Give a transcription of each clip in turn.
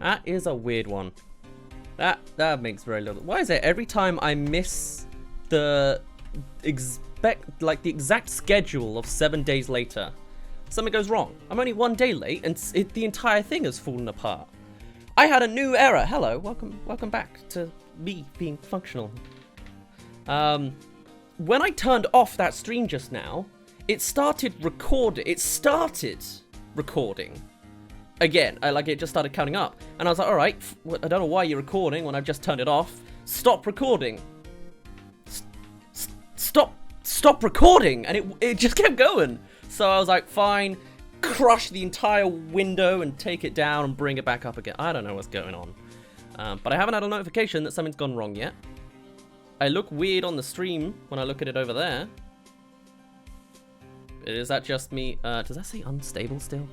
That is a weird one. That makes very little. Why is it every time I miss the exact schedule of 7 days later, something goes wrong? I'm only 1 day late, and the entire thing has fallen apart. I had a new error. Hello, welcome back to me being functional. When I turned off that stream just now, it started recording. Again, it just started counting up. And I was like, alright, I don't know why you're recording when I've just turned it off. Stop recording. Stop recording! And it just kept going. So I was like, fine, crush the entire window and take it down and bring it back up again. I don't know what's going on. But I haven't had a notification that something's gone wrong yet. I look weird on the stream when I look at it over there. Is that just me? Does that say unstable still?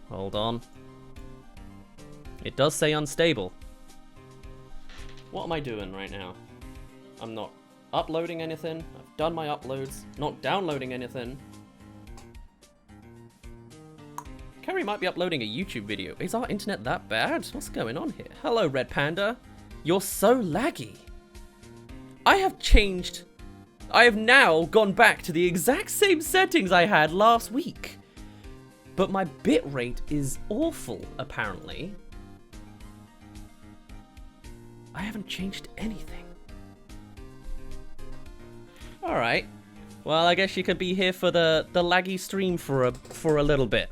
Hold on. It does say unstable. What am I doing right now? I'm not uploading anything. I've done my uploads. Not downloading anything. Kerry might be uploading a YouTube video. Is our internet that bad? What's going on here? Hello, Red Panda. You're so laggy. I have now gone back to the exact same settings I had last week. But my bitrate is awful, apparently. I haven't changed anything. Alright. Well, I guess you could be here for the laggy stream for a little bit.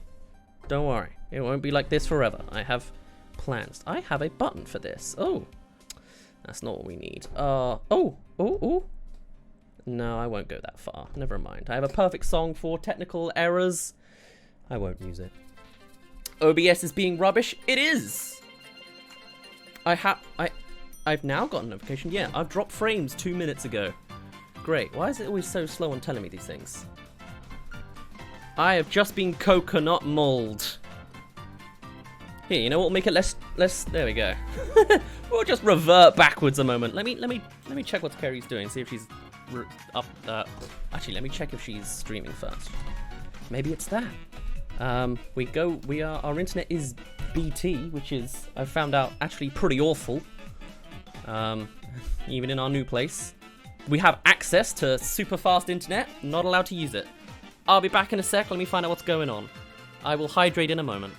Don't worry. It won't be like this forever. I have plans. I have a button for this. Oh. That's not what we need. Oh. No, I won't go that far. Never mind. I have a perfect song for technical errors. I won't use it. OBS is being rubbish. It is. I've now got a notification. Yeah, I've dropped frames 2 minutes ago. Great. Why is it always so slow on telling me these things? I have just been coconut mulled. Here, you know what will make it less. There we go. We'll just revert backwards a moment. Let me check what Kerry's doing. See if she's up. Actually, let me check if she's streaming first. Maybe it's that. Our internet is BT, which is, I've found out, actually pretty awful. Even in our new place. We have access to super fast internet, not allowed to use it. I'll be back in a sec, let me find out what's going on. I will hydrate in a moment.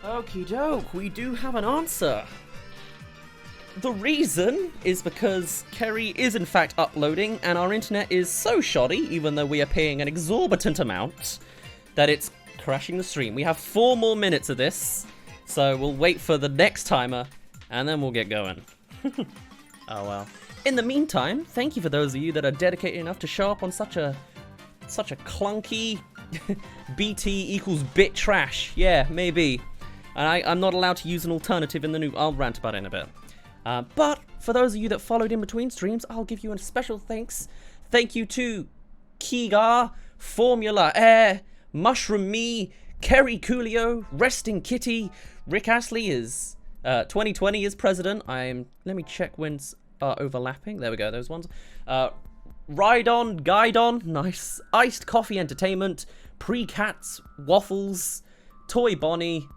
Okie doke, we do have an answer. The reason is because Kerry is in fact uploading and our internet is so shoddy, even though we are paying an exorbitant amount, that it's crashing the stream. We have 4 more minutes of this, so we'll wait for the next timer and then we'll get going. Oh well. In the meantime, thank you for those of you that are dedicated enough to show up on such a clunky BT equals bit trash. Yeah, maybe. And I'm not allowed to use an alternative in the new... I'll rant about it in a bit. But for those of you that followed in between streams, I'll give you a special thanks. Thank you to Kigar, Formula Air, Mushroom Me, Kerry Coolio, Resting Kitty, Rick Astley is 2020 is president. Let me check when's overlapping. There we go, those ones. Ride-On, Guide-On, nice. Iced Coffee Entertainment, Pre-Cats, Waffles, Toy Bonnie,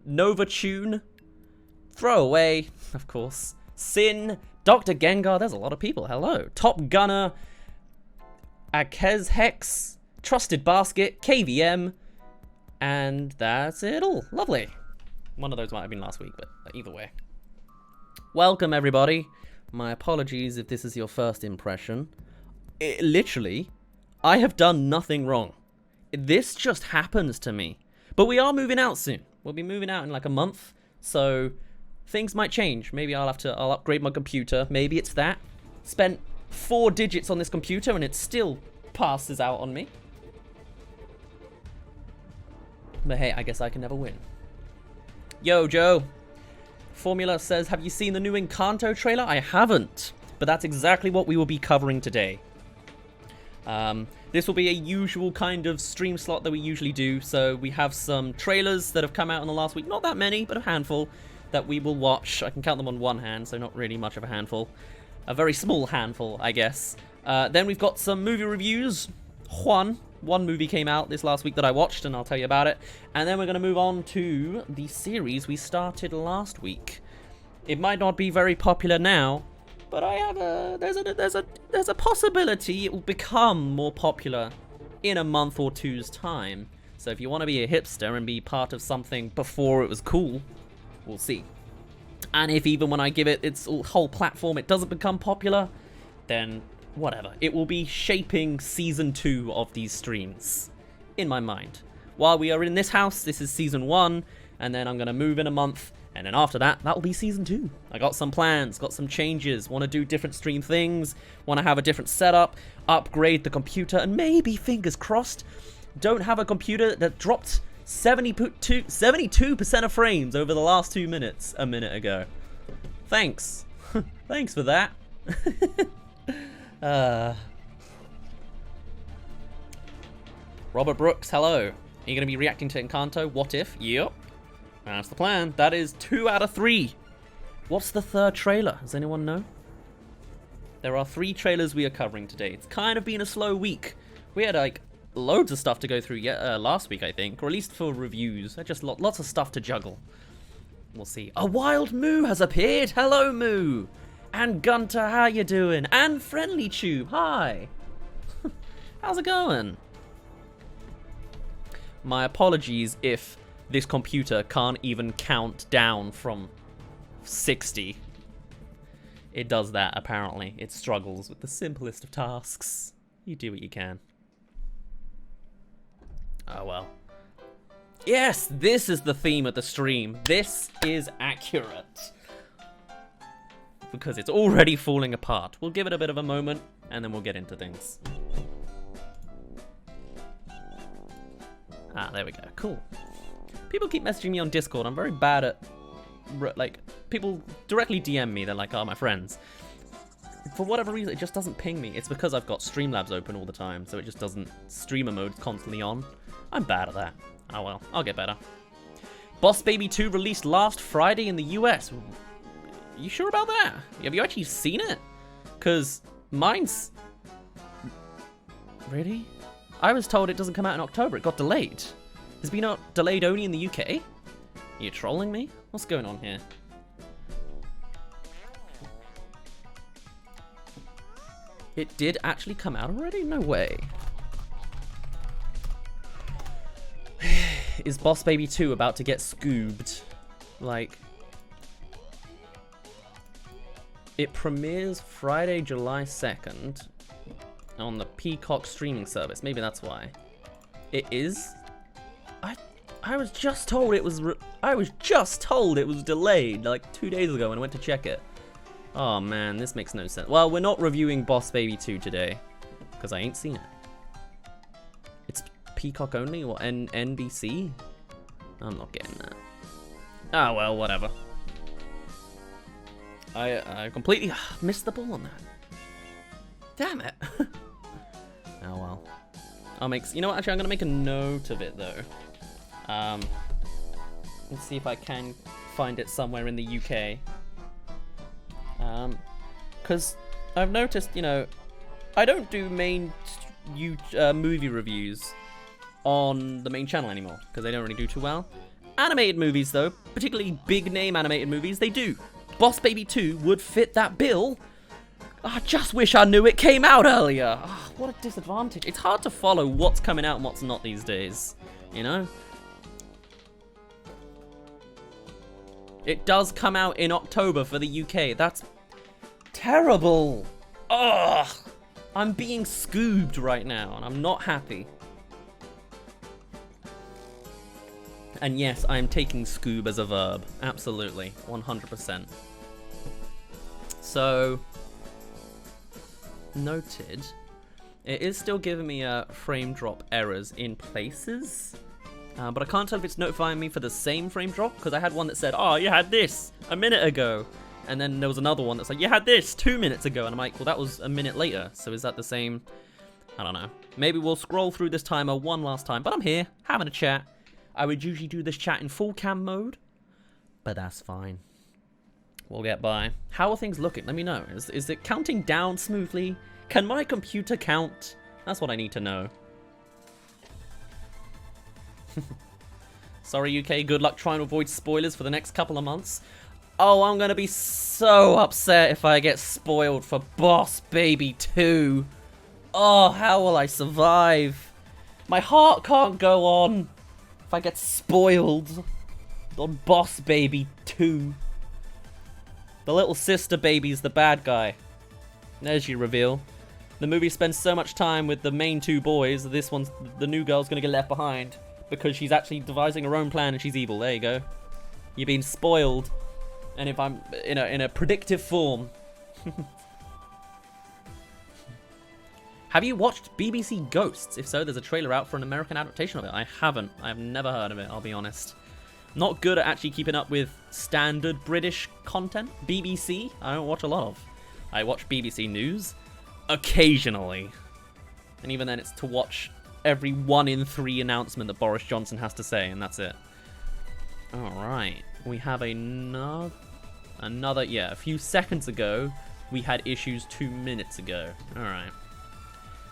Nova Tune, Throwaway, of course, Sin, Dr. Gengar, there's a lot of people, hello, Top Gunner, Akez Hex, Trusted Basket, KVM, and that's it all. Lovely. One of those might have been last week, but either way. Welcome, everybody. My apologies if this is your first impression. Literally, I have done nothing wrong. This just happens to me. But we are moving out soon. We'll be moving out in like a month, so things might change. Maybe I'll upgrade my computer. Maybe it's that. Spent 4 digits on this computer and it still passes out on me. But hey, I guess I can never win. Yo, Joe. Formula says, have you seen the new Encanto trailer? I haven't, but that's exactly what we will be covering today. This will be a usual kind of stream slot that we usually do, so we have some trailers that have come out in the last week, not that many, but a handful, that we will watch. I can count them on one hand, so not really much of a handful. A very small handful, I guess. Then we've got some movie reviews. One movie came out this last week that I watched, and I'll tell you about it. And then we're going to move on to the series we started last week. It might not be very popular now, but I have there's a possibility it will become more popular in a month or two's time. So if you want to be a hipster and be part of something before it was cool, we'll see. And if even when I give it its whole platform, it doesn't become popular, then whatever. It will be shaping season 2 of these streams, in my mind. While we are in this house, this is season 1, and then I'm going to move in a month, and then after that, that will be season 2. I got some plans, got some changes, want to do different stream things, want to have a different setup, upgrade the computer, and maybe, fingers crossed, don't have a computer that dropped 72% of frames over the last 2 minutes a minute ago. Thanks. Thanks for that. Robert Brooks, hello. Are you going to be reacting to Encanto? What if? Yep. That's the plan. That is 2 out of 3. What's the third trailer? Does anyone know? There are 3 trailers we are covering today. It's kind of been a slow week. We had like loads of stuff to go through last week, I think, or at least for reviews. Just lots of stuff to juggle. We'll see. A wild Moo has appeared. Hello, Moo. And Gunter, how you doing? And Friendly Tube, hi. How's it going? My apologies if this computer can't even count down from 60. It does that, apparently. It struggles with the simplest of tasks. You do what you can. Oh well. Yes, this is the theme of the stream. This is accurate. Because it's already falling apart. We'll give it a bit of a moment, and then we'll get into things. Ah, there we go. Cool. People keep messaging me on Discord. I'm very bad at, like, people directly DM me. They're like, oh, my friends. For whatever reason, it just doesn't ping me. It's because I've got Streamlabs open all the time, so it just doesn't, streamer mode constantly on. I'm bad at that. Oh well, I'll get better. Boss Baby 2 released last Friday in the US. You sure about that? Have you actually seen it? Because mine's... Really? I was told it doesn't come out in October. It got delayed. Has it been delayed only in the UK? Are you trolling me? What's going on here? It did actually come out already? No way. Is Boss Baby 2 about to get scoobed? Like... It premieres Friday, July 2nd on the Peacock streaming service. Maybe that's why. It is? I was just told it was delayed like 2 days ago when I went to check it. Oh man, this makes no sense. Well, we're not reviewing Boss Baby 2 today because I ain't seen it. It's Peacock only or NBC? I'm not getting that. Ah, well, whatever. I completely missed the ball on that. Damn it. Oh well. You know what? Actually, I'm gonna make a note of it though. Let's see if I can find it somewhere in the UK. Because I've noticed, you know, I don't do main movie reviews on the main channel anymore because they don't really do too well. Animated movies though, particularly big name animated movies, they do. Boss Baby 2 would fit that bill. I just wish I knew it came out earlier. Oh, what a disadvantage. It's hard to follow what's coming out and what's not these days, you know? It does come out in October for the UK. That's terrible. Ugh. I'm being scoobed right now, and I'm not happy. And yes, I am taking scoob as a verb. Absolutely. 100%. So, noted. It is still giving me frame drop errors in places. But I can't tell if it's notifying me for the same frame drop, because I had one that said, oh, you had this a minute ago. And then there was another one that's like, you had this 2 minutes ago. And I'm like, well, that was a minute later. So is that the same? I don't know. Maybe we'll scroll through this timer one last time. But I'm here, having a chat. I would usually do this chat in full cam mode, but that's fine. We'll get by. How are things looking? Let me know. Is it counting down smoothly? Can my computer count? That's what I need to know. Sorry, UK. Good luck trying to avoid spoilers for the next couple of months. Oh, I'm going to be so upset if I get spoiled for Boss Baby 2. Oh, how will I survive? My heart can't go on. If I get spoiled on Boss Baby 2. The little sister baby's the bad guy. There's your reveal. The movie spends so much time with the main two boys, this one's, the new girl's gonna get left behind. Because she's actually devising her own plan and she's evil. There you go. You're being spoiled. And if I'm in a predictive form. Have you watched BBC Ghosts? If so, there's a trailer out for an American adaptation of it. I haven't. I've never heard of it, I'll be honest. Not good at actually keeping up with standard British content. BBC, I don't watch a lot of. I watch BBC News occasionally. And even then it's to watch every 1 in 3 announcement that Boris Johnson has to say, and that's it. Alright. We have another, yeah, a few seconds ago, we had issues 2 minutes ago. Alright.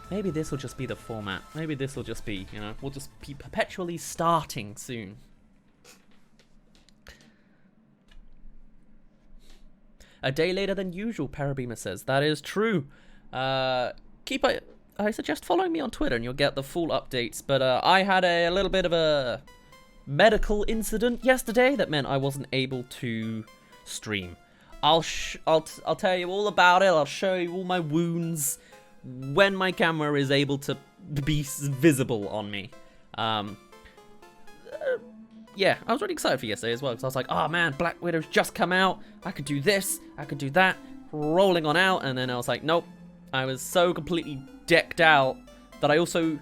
Maybe this will just be the format. Maybe this will just be, you know, we'll just be perpetually starting soon. A day later than usual, Parabeamer says. That is true. I suggest following me on Twitter and you'll get the full updates. But I had a little bit of a medical incident yesterday that meant I wasn't able to stream. I'll tell you all about it. I'll show you all my wounds when my camera is able to be visible on me. Yeah, I was really excited for yesterday as well, because I was like, oh man, Black Widow's just come out, I could do this, I could do that, rolling on out, and then I was like, nope. I was so completely decked out that I also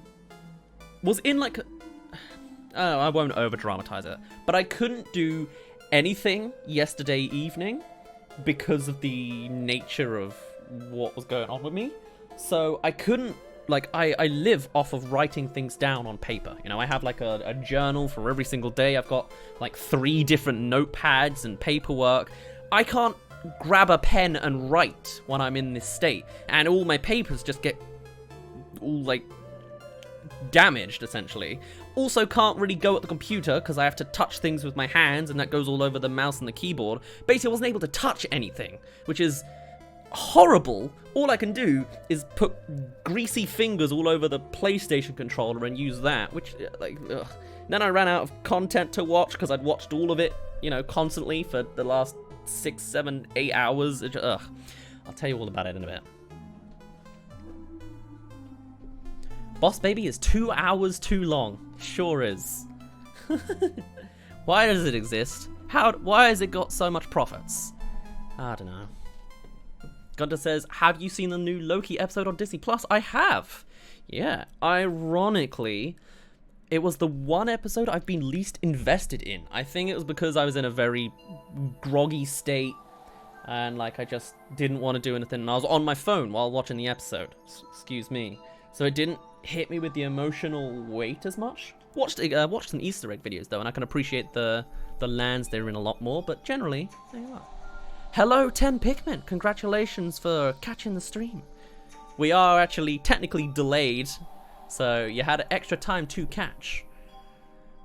was in like, oh, I won't over dramatize it, but I couldn't do anything yesterday evening because of the nature of what was going on with me. So I couldn't, like, I live off of writing things down on paper. You know, I have like a journal for every single day. I've got like 3 different notepads and paperwork. I can't grab a pen and write when I'm in this state. And all my papers just get all like damaged, essentially. Also can't really go at the computer because I have to touch things with my hands and that goes all over the mouse and the keyboard. Basically, I wasn't able to touch anything, which is horrible. All I can do is put greasy fingers all over the PlayStation controller and use that, which, like, ugh. Then I ran out of content to watch because I'd watched all of it, you know, constantly for the last 6, 7, 8 hours. Ugh. I'll tell you all about it in a bit. Boss Baby is 2 hours too long. Sure is. Why does it exist? Why has it got so much profits? I don't know. Gunter says, have you seen the new Loki episode on Disney Plus? I have. Yeah. Ironically, it was the one episode I've been least invested in. I think it was because I was in a very groggy state and like I just didn't want to do anything. And I was on my phone while watching the episode. Excuse me. So it didn't hit me with the emotional weight as much. Watched some Easter egg videos though, and I can appreciate the lands they're in a lot more. But generally, there you are. Hello, 10 Pikmin. Congratulations for catching the stream. We are actually technically delayed, so you had extra time to catch.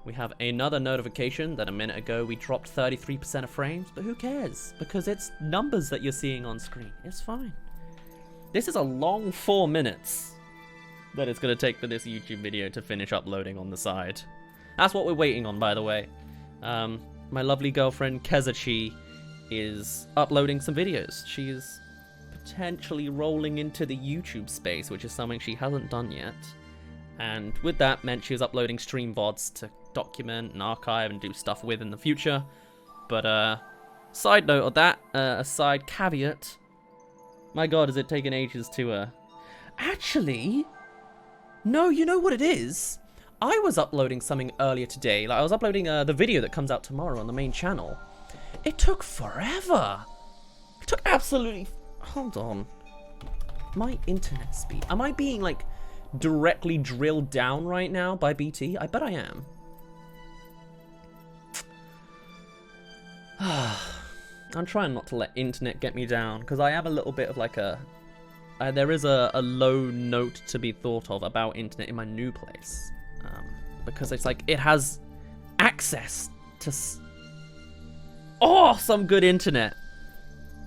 We have another notification that a minute ago we dropped 33% of frames, but who cares? Because it's numbers that you're seeing on screen. It's fine. This is a long 4 minutes that it's going to take for this YouTube video to finish uploading on the side. That's what we're waiting on, by the way. My lovely girlfriend, Kezachi, is uploading some videos. She's potentially rolling into the YouTube space, which is something she hasn't done yet. And with that meant she was uploading stream VODs to document and archive and do stuff with in the future. But side note of that, a side caveat. My god, has it taken ages to Actually, no, you know what it is? I was uploading something earlier today. Like, I was uploading the video that comes out tomorrow on the main channel. It took forever. It took absolutely... Hold on. My internet speed. Am I being, like, directly drilled down right now by BT? I bet I am. I'm trying not to let internet get me down, because I have a little bit of, like, a... there is a low note to be thought of about internet in my new place. Because it's like, it has access to some good internet.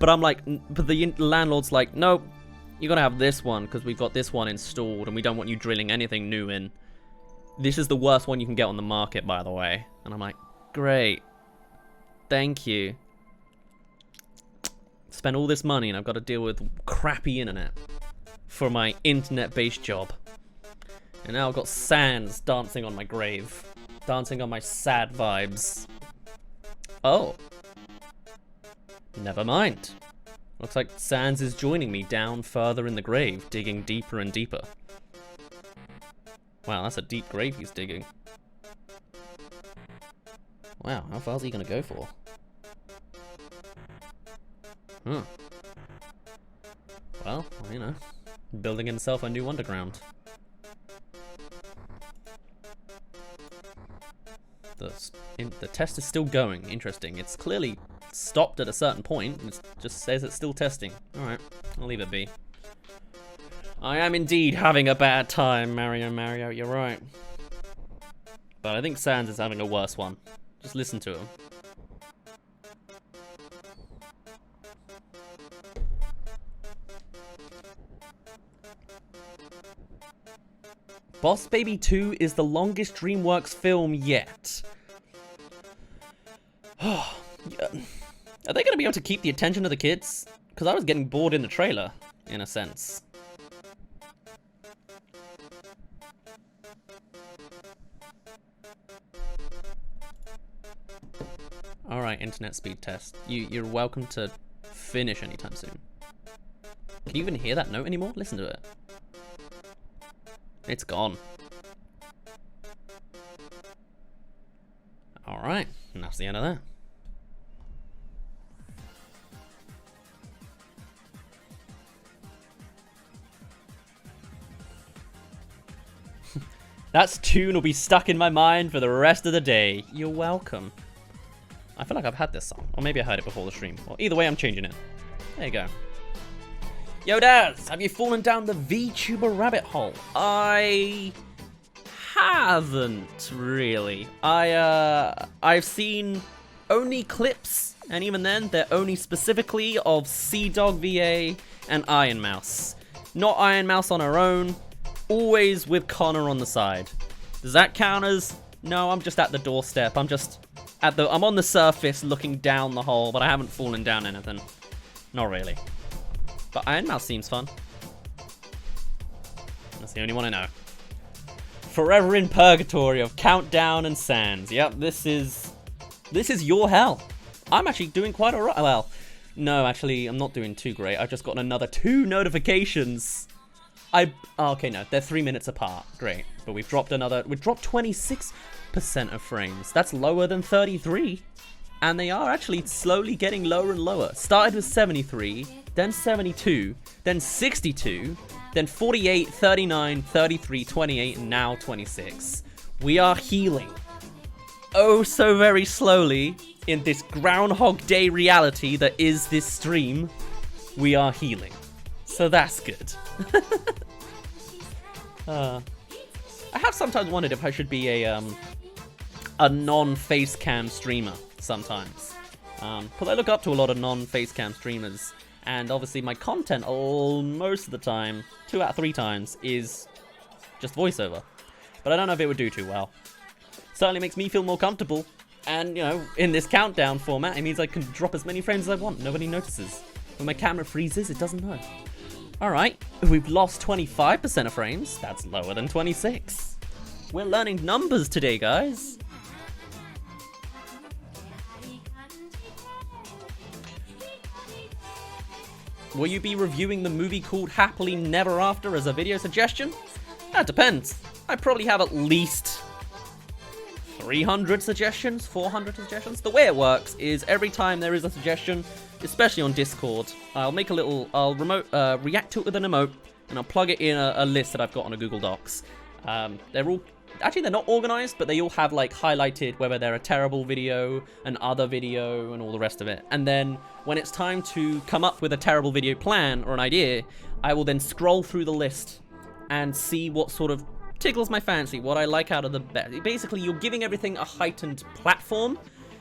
But I'm like, but the landlord's like, nope, you're gonna have this one because we've got this one installed and we don't want you drilling anything new in. This is the worst one you can get on the market, by the way. And I'm like, great. Thank you. Spend all this money and I've got to deal with crappy internet for my internet-based job. And now I've got Sans dancing on my grave. Dancing on my sad vibes. Oh. Never mind. Looks like Sans is joining me down further in the grave, digging deeper and deeper. Wow, that's a deep grave he's digging. Wow, how far is he gonna go for? Well, you know, building himself a new underground. The test is still going. Interesting. It's clearly stopped at a certain point. It just says it's still testing. Alright, I'll leave it be. I am indeed having a bad time, Mario, you're right. But I think Sans is having a worse one. Just listen to him. Boss Baby 2 is the longest DreamWorks film yet. Are they going to be able to keep the attention of the kids? Because I was getting bored in the trailer, in a sense. Alright, internet speed test. You're welcome to finish anytime soon. Can you even hear that note anymore? Listen to it. It's gone. Alright, and that's the end of that. That tune will be stuck in my mind for the rest of the day. You're welcome. I feel like I've had this song. Or maybe I heard it before the stream. Well, either way, I'm changing it. There you go. Yo, Daz, have you fallen down the VTuber rabbit hole? I haven't really. I've seen only clips, and even then, they're only specifically of Sea-Dog VA and Iron Mouse. Not Iron Mouse on her own, always with Connor on the side. Does that count as... No, I'm just at the doorstep. I'm on the surface looking down the hole, but I haven't fallen down anything. Not really. But Iron Mouse seems fun. That's the only one I know. Forever in Purgatory of Countdown and Sans. Yep, this is your hell. I'm actually doing quite alright. Well, no, actually, I'm not doing too great. I've just gotten another 2 notifications. Okay, no, they're 3 minutes apart. Great. But we've dropped 26% of frames. That's lower than 33. And they are actually slowly getting lower and lower. Started with 73, then 72, then 62, then 48, 39, 33, 28, and now 26. We are healing. Oh, so very slowly in this Groundhog Day reality that is this stream. We are healing. So that's good. I have sometimes wondered if I should be a non-face cam streamer sometimes. Because I look up to a lot of non-face cam streamers, and obviously my content most of the time, 2 out of 3 times, is just voiceover. But I don't know if it would do too well. Certainly makes me feel more comfortable, and you know, in this countdown format, it means I can drop as many frames as I want. Nobody notices. When my camera freezes, it doesn't know. Alright, we've lost 25% of frames. That's lower than 26. We're learning numbers today, guys. Will you be reviewing the movie called Happily Never After as a video suggestion? That depends. I probably have at least 300 suggestions, 400 suggestions. The way it works is every time there is a suggestion, especially on Discord, I'll make a little, I'll react to it with an emote, and I'll plug it in a list that I've got on a Google Docs. They're all, actually they're not organized, but they all have like highlighted whether they're a terrible video, an other video, and all the rest of it. And then when it's time to come up with a terrible video plan or an idea, I will then scroll through the list and see what sort of tickles my fancy, what I like out of the best. Basically, you're giving everything a heightened platform.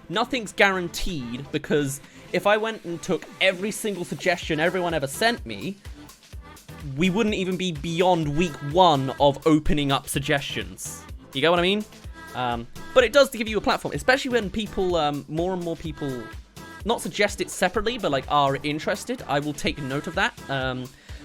Nothing's guaranteed, because if I went and took every single suggestion everyone ever sent me, we wouldn't even be beyond week 1 of opening up suggestions. You get what I mean? But it does give you a platform, especially when people, more and more people, not suggest it separately, but like are interested. I will take note of that.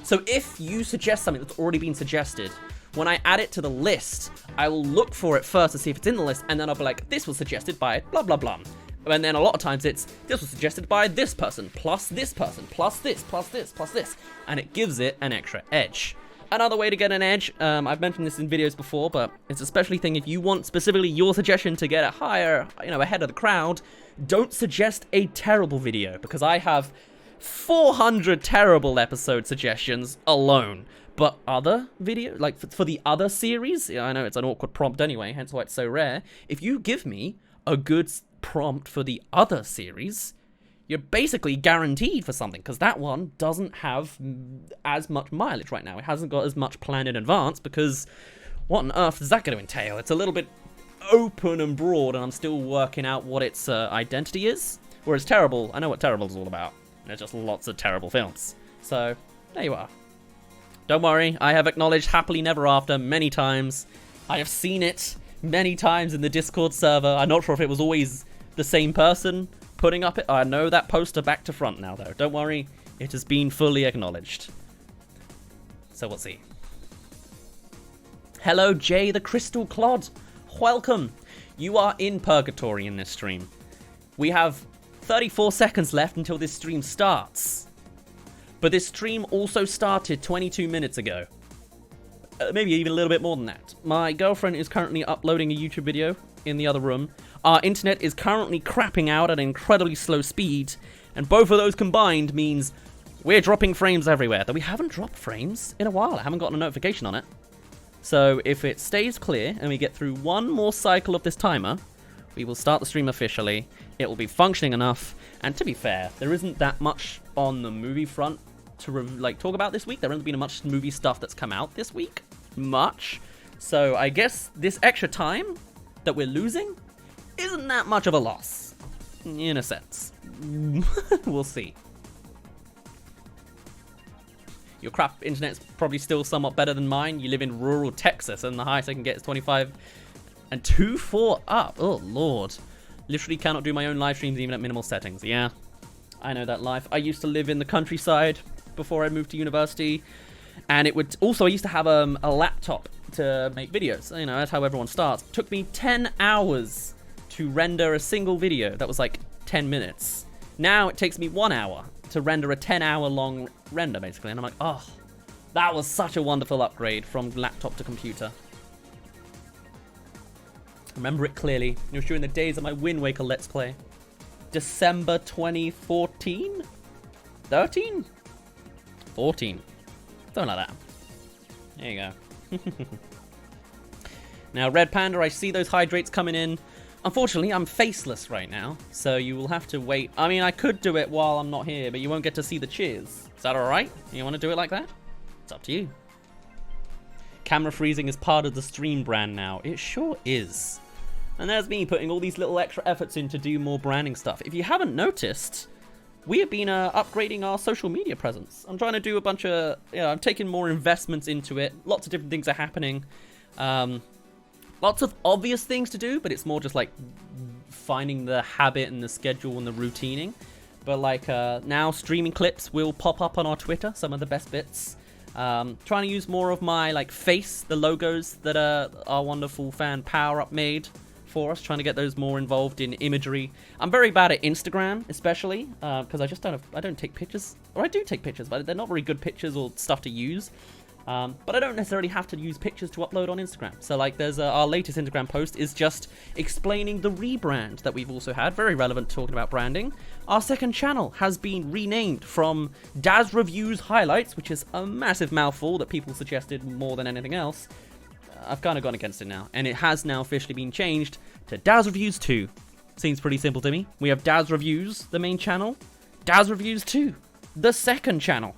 So if you suggest something that's already been suggested, when I add it to the list, I will look for it first to see if it's in the list, and then I'll be like, this was suggested by blah, blah, blah. And then a lot of times it's, this was suggested by this person, plus this person, plus this, plus this, plus this. And it gives it an extra edge. Another way to get an edge, I've mentioned this in videos before, but it's especially thing if you want specifically your suggestion to get it higher, ahead of the crowd, don't suggest a terrible video, because I have 400 terrible episode suggestions alone. But other video, like for the other series, I know it's an awkward prompt anyway, hence why it's so rare. If you give me a good prompt for the other series, you're basically guaranteed for something, because that one doesn't have as much mileage right now. It hasn't got as much planned in advance, because what on earth is that going to entail? It's a little bit open and broad, and I'm still working out what its identity is. Whereas Terrible, I know what Terrible is all about. There's just lots of terrible films. So, there you are. Don't worry, I have acknowledged Happily Never After many times. I have seen it many times in the Discord server. I'm not sure if it was always the same person putting up it. I know that poster back to front now, though. Don't worry, it has been fully acknowledged. So we'll see. Hello, Jay the Crystal Clod. Welcome. You are in purgatory in this stream. We have 34 seconds left until this stream starts. But this stream also started 22 minutes ago. Maybe even a little bit more than that. My girlfriend is currently uploading a YouTube video in the other room. Our internet is currently crapping out at an incredibly slow speed. And both of those combined means we're dropping frames everywhere. Though we haven't dropped frames in a while. I haven't gotten a notification on it. So if it stays clear and we get through one more cycle of this timer, we will start the stream officially. It will be functioning enough. And to be fair, there isn't that much on the movie front to talk about this week. There hasn't been much movie stuff that's come out this week. Much. So I guess this extra time that we're losing isn't that much of a loss. In a sense. We'll see. Your crap internet's probably still somewhat better than mine. You live in rural Texas and the highest I can get is 25 and 2.4 up. Oh, Lord. Literally cannot do my own live streams even at minimal settings. Yeah, I know that life. I used to live in the countryside before I moved to university. And it would also, I used to have a laptop to make videos. That's how everyone starts. It took me 10 hours to render a single video. That was like 10 minutes. Now it takes me 1 hour to render a 10-hour long render, basically. And I'm like, oh, that was such a wonderful upgrade from laptop to computer. Remember it clearly. It was during the days of my Wind Waker Let's Play. December 2014? 13? 14. Something like that. There you go. Now, Red Panda, I see those hydrates coming in. Unfortunately, I'm faceless right now, so you will have to wait. I mean, I could do it while I'm not here, but you won't get to see the cheers. Is that alright? You want to do it like that? It's up to you. Camera freezing is part of the stream brand now. It sure is. And there's me putting all these little extra efforts in to do more branding stuff. If you haven't noticed, we have been upgrading our social media presence. I'm trying to do a bunch of, I'm taking more investments into it. Lots of different things are happening. Lots of obvious things to do, but it's more just like finding the habit and the schedule and the routining. But like now streaming clips will pop up on our Twitter, some of the best bits. Trying to use more of my like face, the logos that our wonderful fan Power Up made for us, trying to get those more involved in imagery. I'm very bad at Instagram, especially because I don't take pictures, or I do take pictures, but they're not very good pictures or stuff to use. But I don't necessarily have to use pictures to upload on Instagram. So like there's our latest Instagram post is just explaining the rebrand that we've also had. Very relevant talking about branding. Our second channel has been renamed from DazzReviews Highlights, which is a massive mouthful that people suggested more than anything else. I've kind of gone against it now. And it has now officially been changed to DazzReviews 2. Seems pretty simple to me. We have DazzReviews, the main channel. DazzReviews 2, the second channel,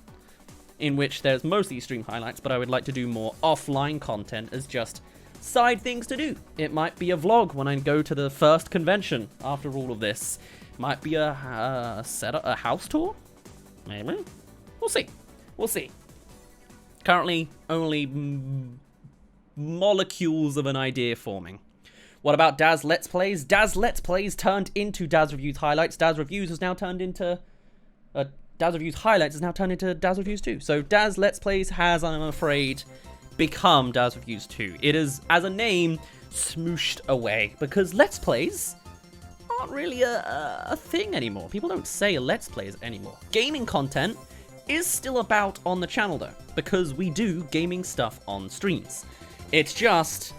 in which there's mostly stream highlights, but I would like to do more offline content as just side things to do. It might be a vlog when I go to the first convention after all of this. Might be a house tour? Maybe. We'll see. We'll see. Currently, only molecules of an idea forming. What about Daz Let's Plays? Daz Let's Plays turned into DazzReviews Highlights. DazzReviews has now turned into... DazzReviews Highlights has now turned into DazzReviews 2. So Daz Let's Plays has, I'm afraid, become DazzReviews 2. It is, as a name, smooshed away. Because Let's Plays aren't really a thing anymore. People don't say Let's Plays anymore. Gaming content is still about on the channel, though. Because we do gaming stuff on streams. It's just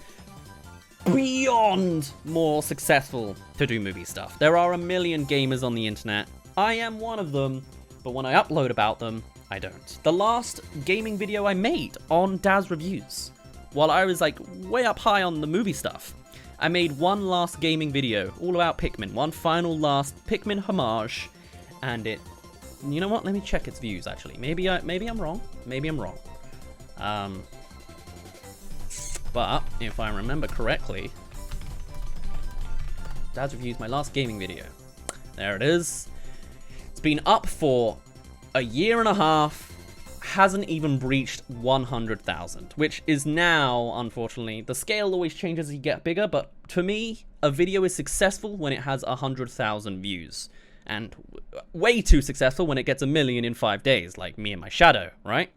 beyond more successful to do movie stuff. There are a million gamers on the internet. I am one of them. But when I upload about them, I don't. The last gaming video I made on DazzReviews, while I was like way up high on the movie stuff, I made one last gaming video all about Pikmin, one final last Pikmin homage, and it, you know what? Let me check its views actually. Maybe I'm wrong. Maybe I'm wrong. But if I remember correctly, DazzReviews, my last gaming video. There it is. Been up for a year and a half, hasn't even breached 100,000, which is now, unfortunately, the scale always changes as you get bigger, but to me, a video is successful when it has 100,000 views, and way too successful when it gets 1 million in 5 days, like me and my shadow, right?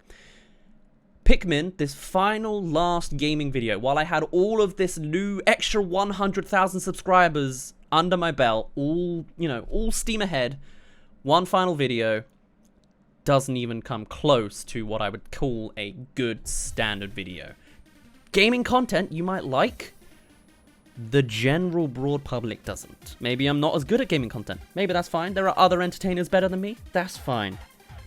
Pikmin, this final last gaming video, while I had all of this new extra 100,000 subscribers under my belt, all steam ahead, one final video doesn't even come close to what I would call a good standard video. Gaming content you might like, the general broad public doesn't. Maybe I'm not as good at gaming content. Maybe that's fine. There are other entertainers better than me. That's fine.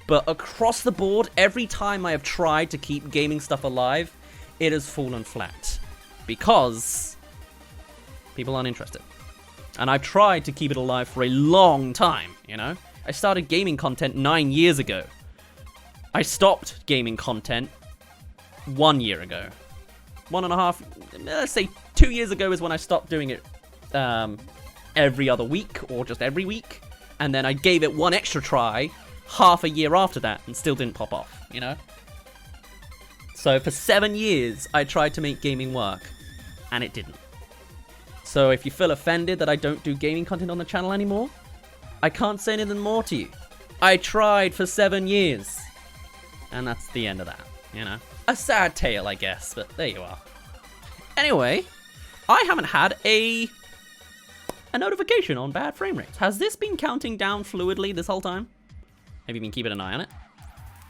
But across the board, every time I have tried to keep gaming stuff alive, it has fallen flat. Because people aren't interested. And I've tried to keep it alive for a long time, you know? I started gaming content 9 years ago. I stopped gaming content 1 year ago. 1.5, let's say 2 years ago is when I stopped doing it every other week or just every week. And then I gave it one extra try half a year after that and still didn't pop off, you know? So for 7 years, I tried to make gaming work and it didn't. So if you feel offended that I don't do gaming content on the channel anymore, I can't say anything more to you. I tried for 7 years. And that's the end of that, you know? A sad tale, I guess, but there you are. Anyway, I haven't had a notification on bad frame rates. Has this been counting down fluidly this whole time? Have you been keeping an eye on it?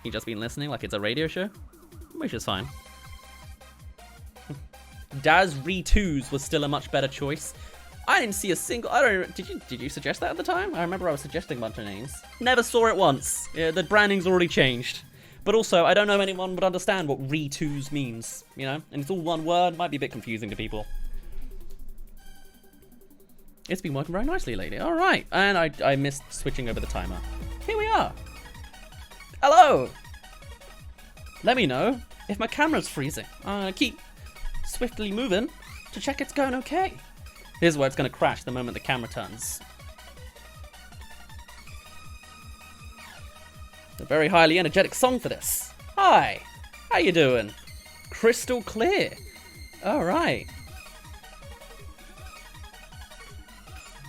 You just been listening like it's a radio show? Which is fine. DazzReviews was still a much better choice. I didn't see a single... Did you suggest that at the time? I remember I was suggesting a bunch of names. Never saw it once. Yeah, the branding's already changed. But also, I don't know if anyone would understand what re-twos means, you know? And it's all one word. Might be a bit confusing to people. It's been working very nicely lately. All right. And I missed switching over the timer. Here we are. Hello. Let me know if my camera's freezing. I'm going to keep swiftly moving to check it's going okay. Here's where it's going to crash the moment the camera turns. A very highly energetic song for this. Hi, how you doing? Crystal clear. All right.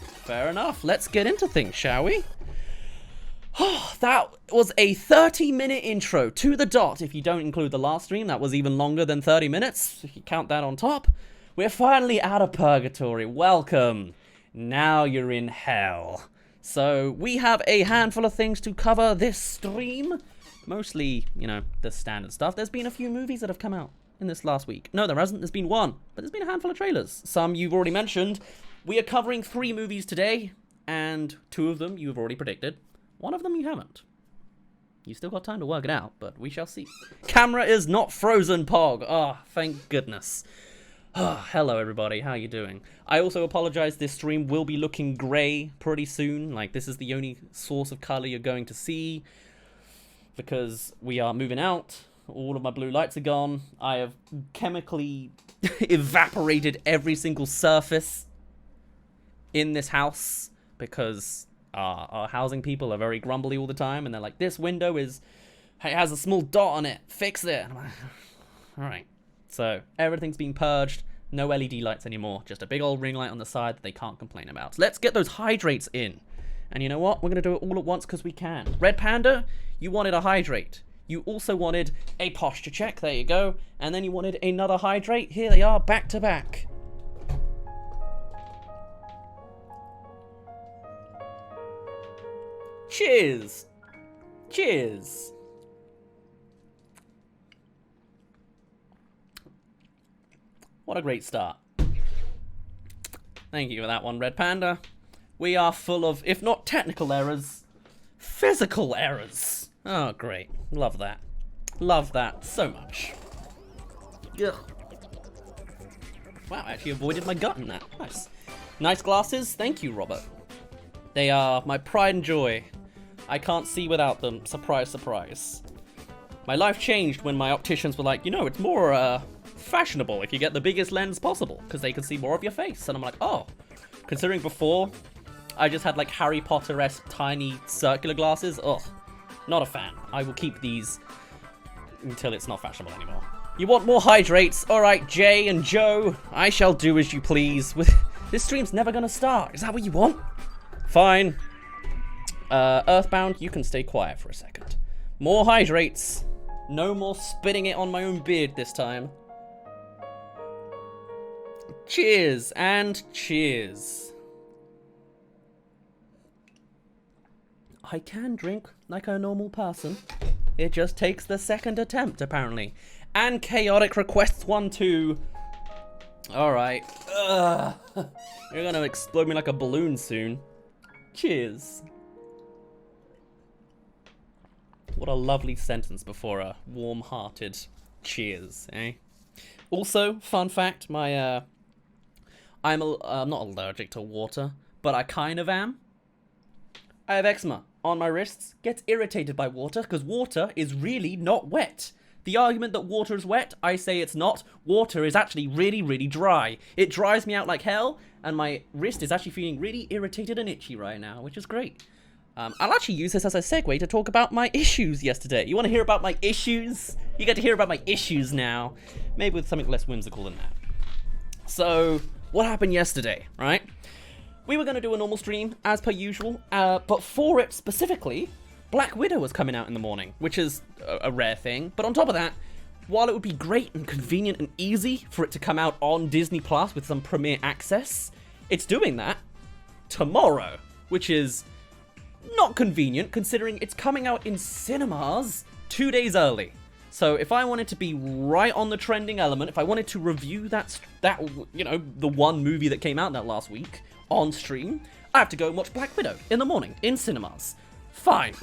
Fair enough. Let's get into things, shall we? That was a 30-minute intro to the dot. If you don't include the last stream, that was even longer than 30 minutes. If you count that on top. We're finally out of purgatory. Welcome. Now you're in hell. So we have a handful of things to cover this stream. Mostly, you know, the standard stuff. There's been a few movies that have come out in this last week. No, there hasn't. There's been one. But there's been a handful of trailers. Some you've already mentioned. We are covering 3 movies today. And 2 of them you've already predicted. 1 of them you haven't. You still got time to work it out, but we shall see. Camera is not frozen, Pog. Oh, thank goodness. Oh, hello, everybody. How you doing? I also apologize. This stream will be looking grey pretty soon. Like, this is the only source of color you're going to see. Because we are moving out. All of my blue lights are gone. I have chemically evaporated every single surface in this house. Because our housing people are very grumbly all the time. And they're like, this window it has a small dot on it. Fix it. And I'm like, alright. So, everything's been purged. No LED lights anymore. Just a big old ring light on the side that they can't complain about. Let's get those hydrates in. And you know what? We're going to do it all at once because we can. Red Panda, you wanted a hydrate. You also wanted a posture check. There you go. And then you wanted another hydrate. Here they are, back to back. Cheers. Cheers. What a great start. Thank you for that one, Red Panda. We are full of, if not technical errors, physical errors. Oh, great. Love that. Love that so much. Ugh. Wow, I actually avoided my gut in that. Nice. Nice glasses. Thank you, Robert. They are my pride and joy. I can't see without them. Surprise, surprise. My life changed when my opticians were like, you know, it's more, fashionable if you get the biggest lens possible because they can see more of your face. And I'm like, oh, considering before I just had like Harry Potter-esque tiny circular glasses, ugh, not a fan. I will keep these until it's not fashionable anymore. You want more hydrates? Alright, Jay and Joe, I shall do as you please. This stream's never gonna start. Is that what you want? Fine. Earthbound, you can stay quiet for a second. More hydrates. No more spitting it on my own beard this time. Cheers and cheers. I can drink like a normal person. It just takes the second attempt, apparently. And chaotic requests 1 too. Alright. You're gonna explode me like a balloon soon. Cheers. What a lovely sentence before a warm-hearted cheers, eh? Also, fun fact, I'm not allergic to water, but I kind of am. I have eczema on my wrists, gets irritated by water, because water is really not wet. The argument that water is wet, I say it's not. Water is actually really, really dry. It dries me out like hell, and my wrist is actually feeling really irritated and itchy right now, which is great. I'll actually use this as a segue to talk about my issues yesterday. You want to hear about my issues? You get to hear about my issues now. Maybe with something less whimsical than that. So, what happened yesterday, right? We were going to do a normal stream, as per usual, but for it specifically, Black Widow was coming out in the morning, which is a rare thing. But on top of that, while it would be great and convenient and easy for it to come out on Disney Plus with some premiere access, it's doing that tomorrow, which is not convenient considering it's coming out in cinemas 2 days early. So if I wanted to be right on the trending element, if I wanted to review that you know, the one movie that came out that last week on stream, I have to go and watch Black Widow in the morning in cinemas. Fine.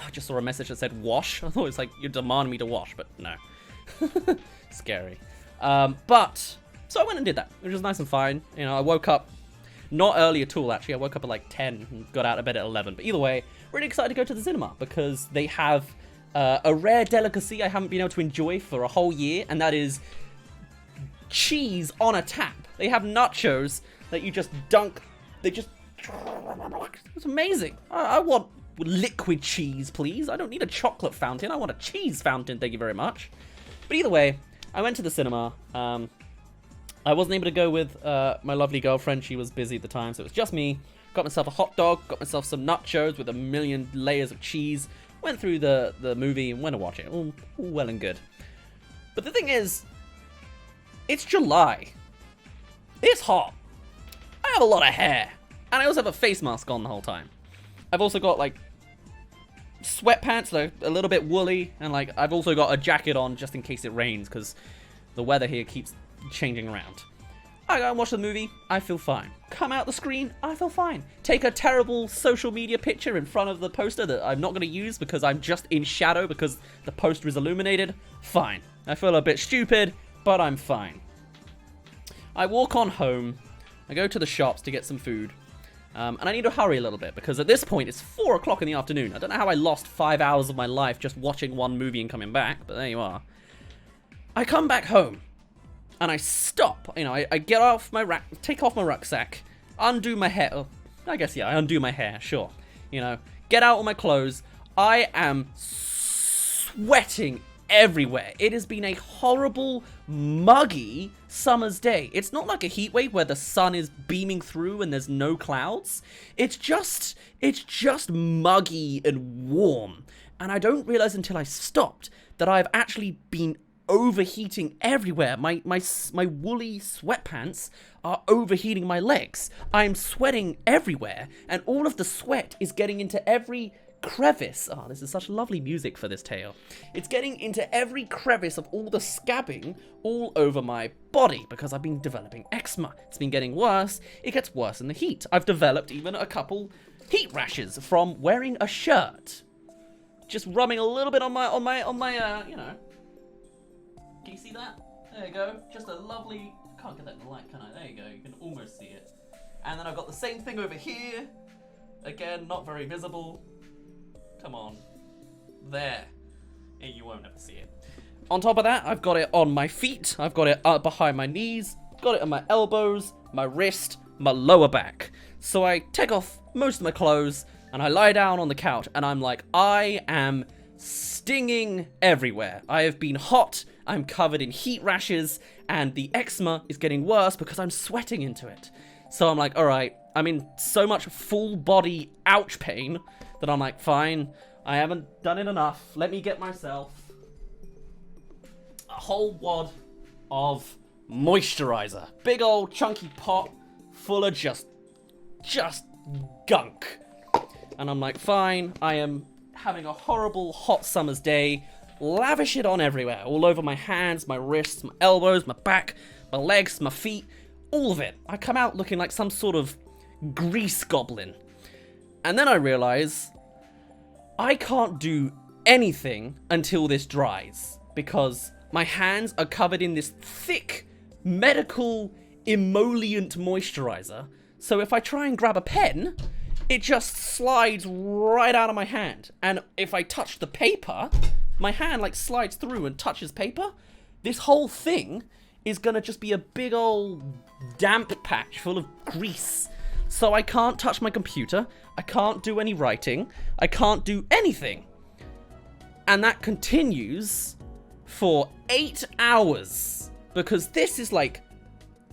I just saw a message that said wash. I thought it was like you're demanding me to wash, but no. Scary. But so I went and did that, which was nice and fine. You know, I woke up not early at all, actually. I woke up at like 10 and got out of bed at 11. But either way, really excited to go to the cinema because they have a rare delicacy I haven't been able to enjoy for a whole year, and that is cheese on a tap. They have nachos that you just dunk. They just... It's amazing. I want liquid cheese, please. I don't need a chocolate fountain. I want a cheese fountain, thank you very much. But either way, I went to the cinema. I wasn't able to go with my lovely girlfriend. She was busy at the time, so it was just me. got myself a hot dog, got myself some nachos with a million layers of cheese, went through the movie and went to watch it. All well and good. But the thing is, it's July. It's hot. I have a lot of hair. And I also have a face mask on the whole time. I've also got, like, sweatpants that are a little bit woolly. And, like, I've also got a jacket on just in case it rains, because the weather here keeps changing around. I go and watch the movie, I feel fine. Come out the screen, I feel fine. Take a terrible social media picture in front of the poster that I'm not going to use because I'm just in shadow because the poster is illuminated. Fine. I feel a bit stupid, but I'm fine. I walk on home. I go to the shops to get some food. And I need to hurry a little bit because at this point it's 4 o'clock in the afternoon. I don't know how I lost 5 hours of my life just watching one movie and coming back, but there you are. I come back home. And I stop, you know, I get off my take off my rucksack, undo my hair. Oh, I guess, yeah, I undo my hair, sure. You know, get out all my clothes. I am sweating everywhere. It has been a horrible, muggy summer's day. It's not like a heat wave where the sun is beaming through and there's no clouds. It's just muggy and warm. And I don't realize until I stopped that I've actually been overheating everywhere. My woolly sweatpants are overheating my legs. I'm sweating everywhere, and all of the sweat is getting into every crevice. Oh, this is such lovely music for this tale. It's getting into every crevice of all the scabbing all over my body because I've been developing eczema. It's been getting worse. It gets worse in the heat. I've developed even a couple heat rashes from wearing a shirt. Just rubbing a little bit on my you know. Can you see that? There you go. Just a lovely... Can't get that in the light, can I? There you go. You can almost see it. And then I've got the same thing over here. Again, not very visible. Come on. There. And you won't ever see it. On top of that, I've got it on my feet. I've got it up behind my knees. Got it on my elbows, my wrist, my lower back. So I take off most of my clothes and I lie down on the couch and I'm like, I am stinging everywhere. I have been hot. I'm covered in heat rashes, and the eczema is getting worse because I'm sweating into it. So I'm like, alright, I'm in so much full body ouch pain that I'm like, fine, I haven't done it enough. Let me get myself a whole wad of moisturizer. Big old chunky pot full of just gunk. And I'm like, fine, I am having a horrible hot summer's day. Lavish it on everywhere, all over my hands, my wrists, my elbows, my back, my legs, my feet, all of it. I come out looking like some sort of grease goblin. And then I realize I can't do anything until this dries because my hands are covered in this thick medical emollient moisturizer. So if I try and grab a pen, it just slides right out of my hand. And if I touch the paper, my hand like slides through and touches paper. This whole thing is gonna just be a big old damp patch full of grease. So I can't touch my computer. I can't do any writing. I can't do anything. And that continues for 8 hours because this is like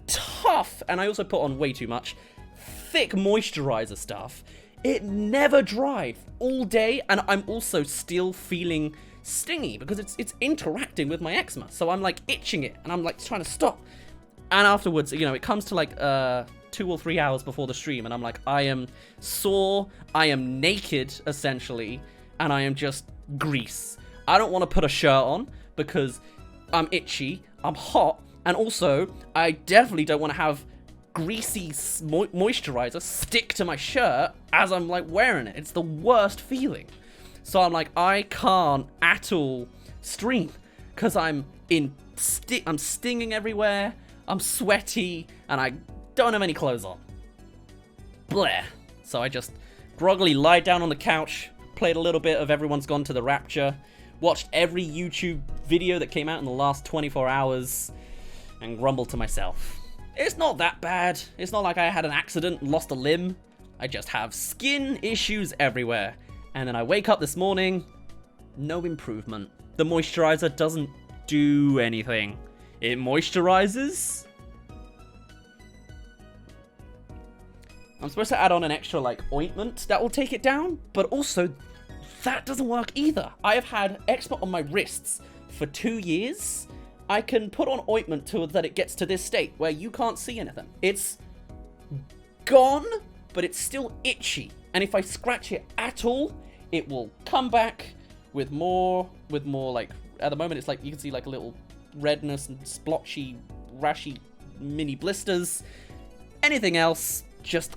tough. And I also put on way too much thick moisturizer stuff. It never dried all day. And I'm also still feeling stingy because it's interacting with my eczema, so I'm like itching it and I'm like trying to stop, and afterwards, you know, it comes to like 2 or 3 hours before the stream and I'm like, I am sore, I am naked essentially, and I am just grease. I don't want to put a shirt on because I'm itchy, I'm hot, and also I definitely don't want to have greasy moisturizer stick to my shirt as I'm like wearing it. It's the worst feeling. So I'm like, I can't at all stream because I'm stinging everywhere, I'm sweaty, and I don't have any clothes on. Bleh. So I just groggily lied down on the couch, played a little bit of Everyone's Gone to the Rapture, watched every YouTube video that came out in the last 24 hours, and grumbled to myself. It's not that bad. It's not like I had an accident and lost a limb. I just have skin issues everywhere. And then I wake up this morning, no improvement. The moisturizer doesn't do anything. It moisturizes. I'm supposed to add on an extra, like, ointment that will take it down, but also, that doesn't work either. I have had eczema on my wrists for 2 years. I can put on ointment so that it gets to this state where you can't see anything. It's gone, but it's still itchy. And if I scratch it at all, it will come back with more, like, at the moment it's like, you can see like a little redness and splotchy, rashy mini blisters. Anything else just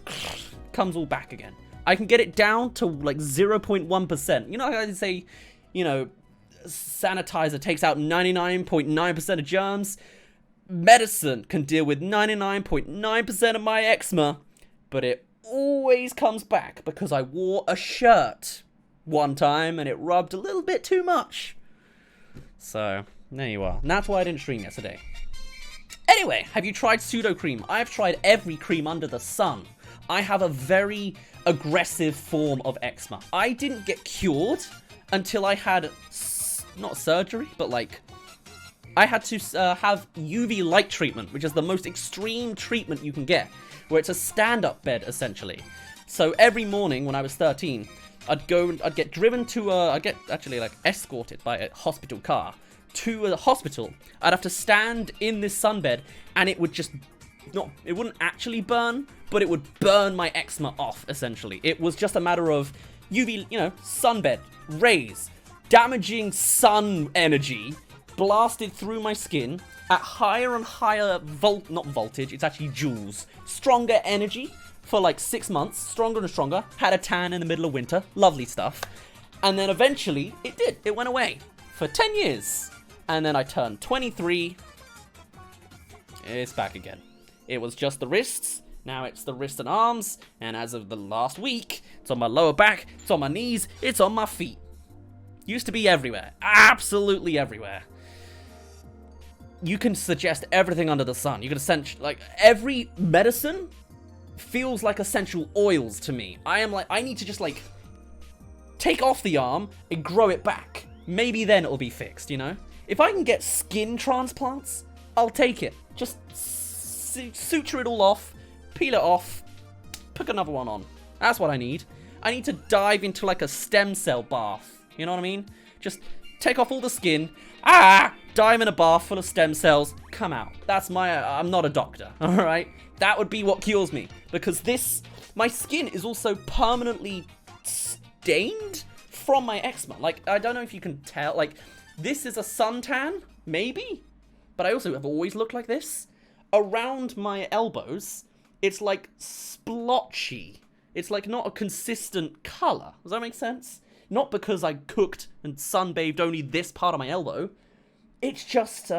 comes all back again. I can get it down to like 0.1%. You know how I say, you know, sanitizer takes out 99.9% of germs? Medicine can deal with 99.9% of my eczema, but it always comes back because I wore a shirt one time and it rubbed a little bit too much. So, there you are. And that's why I didn't stream yesterday. Anyway, have you tried pseudo cream? I've tried every cream under the sun. I have a very aggressive form of eczema. I didn't get cured until I had, not surgery, but like, I had to have UV light treatment, which is the most extreme treatment you can get, where it's a stand-up bed, essentially. So every morning when I was 13, I'd get driven to, I'd get actually like escorted by a hospital car to a hospital. I'd have to stand in this sunbed, and it would just it wouldn't actually burn, but it would burn my eczema off, essentially. It was just a matter of UV, you know, sunbed, rays, damaging sun energy blasted through my skin at higher and higher not voltage, it's actually joules, stronger energy for like 6 months, stronger and stronger, had a tan in the middle of winter, lovely stuff. And then eventually, it went away for 10 years. And then I turned 23, it's back again. It was just the wrists, now it's the wrist and arms, and as of the last week, it's on my lower back, it's on my knees, it's on my feet. Used to be everywhere, absolutely everywhere. You can suggest everything under the sun. You can essentially, like, every medicine feels like essential oils to me. I am like, I need to just like take off the arm and grow it back. Maybe then it'll be fixed, you know? If I can get skin transplants, I'll take it. Just suture it all off, peel it off, put another one on. That's what I need. I need to dive into like a stem cell bath. You know what I mean? Just take off all the skin. Dive in a bath full of stem cells. Come out. That's I'm not a doctor. All right? That would be what cures me. Because my skin is also permanently stained from my eczema. Like, I don't know if you can tell. Like, this is a suntan, maybe? But I also have always looked like this. Around my elbows, it's like splotchy. It's like not a consistent color. Does that make sense? Not because I cooked and sunbathed only this part of my elbow. It's just,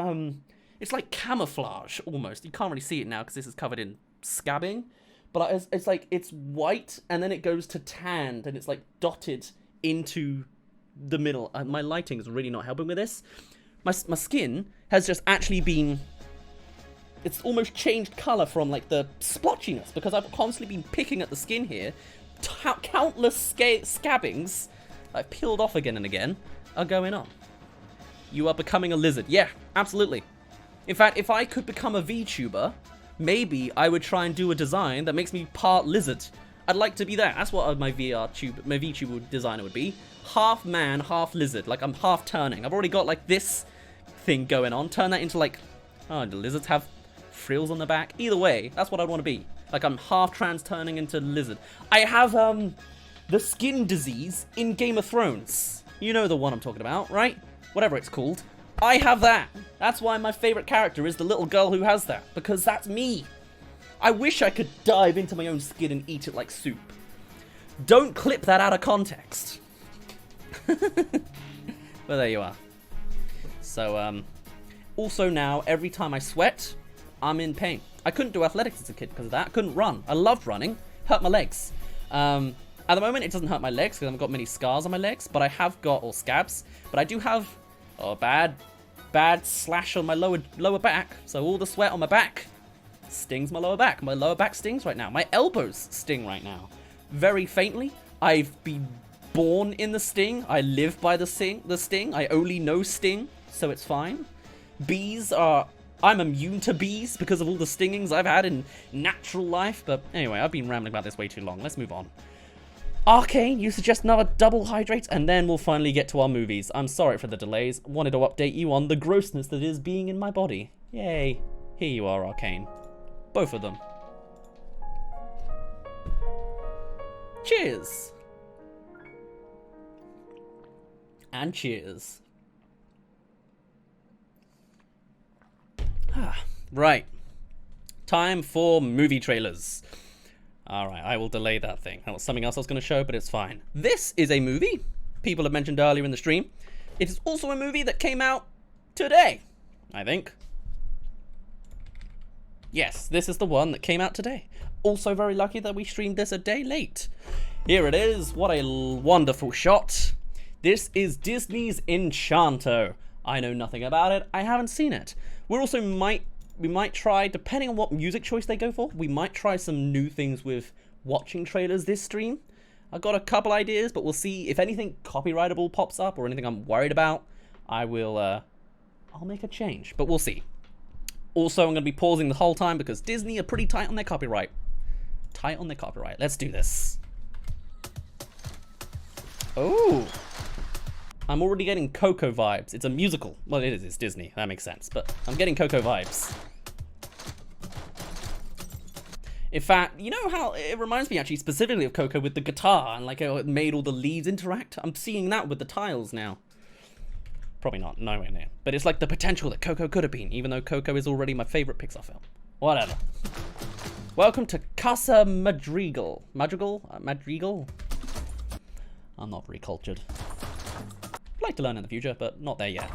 it's like camouflage, almost. You can't really see it now because this is covered in scabbing. But it's like, it's white, and then it goes to tanned, and it's like dotted into the middle. My lighting is really not helping with this. My skin has just actually been... It's almost changed color from like the splotchiness, because I've constantly been picking at the skin here. Countless scabbings I've peeled off again and again are going on. You are becoming a lizard. Yeah, absolutely. In fact, if I could become a VTuber, maybe I would try and do a design that makes me part lizard. I'd like to be that. That's what my VTuber designer would be. Half man, half lizard. Like, I'm half turning. I've already got like this thing going on. Turn that into like, oh, do lizards have frills on the back? Either way, that's what I'd want to be. Like, I'm half trans turning into lizard. I have the skin disease in Game of Thrones. You know the one I'm talking about, right? Whatever it's called. I have that. That's why my favorite character is the little girl who has that, because that's me. I wish I could dive into my own skin and eat it like soup. Don't clip that out of context. But there you are. So, also now, every time I sweat, I'm in pain. I couldn't do athletics as a kid because of that. I couldn't run. I loved running. Hurt my legs. At the moment, it doesn't hurt my legs because I haven't got many scars on my legs, but I have got, or scabs, but I do have a bad slash on my lower back. So all the sweat on my back stings my lower back. My lower back stings right now. My elbows sting right now. Very faintly. I've been born in the sting. I live by the sting. I only know sting, so it's fine. Bees are I'm immune to bees because of all the stingings I've had in natural life. But anyway, I've been rambling about this way too long. Let's move on. Arcane, you suggest another double hydrate, and then we'll finally get to our movies. I'm sorry for the delays. Wanted to update you on the grossness that is being in my body. Yay. Here you are, Arcane. Both of them. Cheers. And cheers. Right. Time for movie trailers. Alright, I will delay that thing. That was something else I was going to show, but it's fine. This is a movie people have mentioned earlier in the stream. It is also a movie that came out today, I think. Yes, this is the one that came out today. Also very lucky that we streamed this a day late. Here it is. What a wonderful shot. This is Disney's Encanto. I know nothing about it. I haven't seen it. We might try, depending on what music choice they go for, we might try some new things with watching trailers this stream. I've got a couple ideas, but we'll see. If anything copyrightable pops up or anything I'm worried about, I'll make a change, but we'll see. Also, I'm going to be pausing the whole time because Disney are pretty tight on their copyright. Tight on their copyright. Let's do this. Oh. I'm already getting Coco vibes. It's a musical. Well, it is. It's Disney. That makes sense. But I'm getting Coco vibes. In fact, you know how it reminds me actually specifically of Coco with the guitar and like how it made all the leads interact? I'm seeing that with the tiles now. Probably not. Nowhere near. But it's like the potential that Coco could have been, even though Coco is already my favorite Pixar film. Whatever. Welcome to Casa Madrigal. Madrigal? I'm not very cultured. I'd like to learn in the future, but not there yet.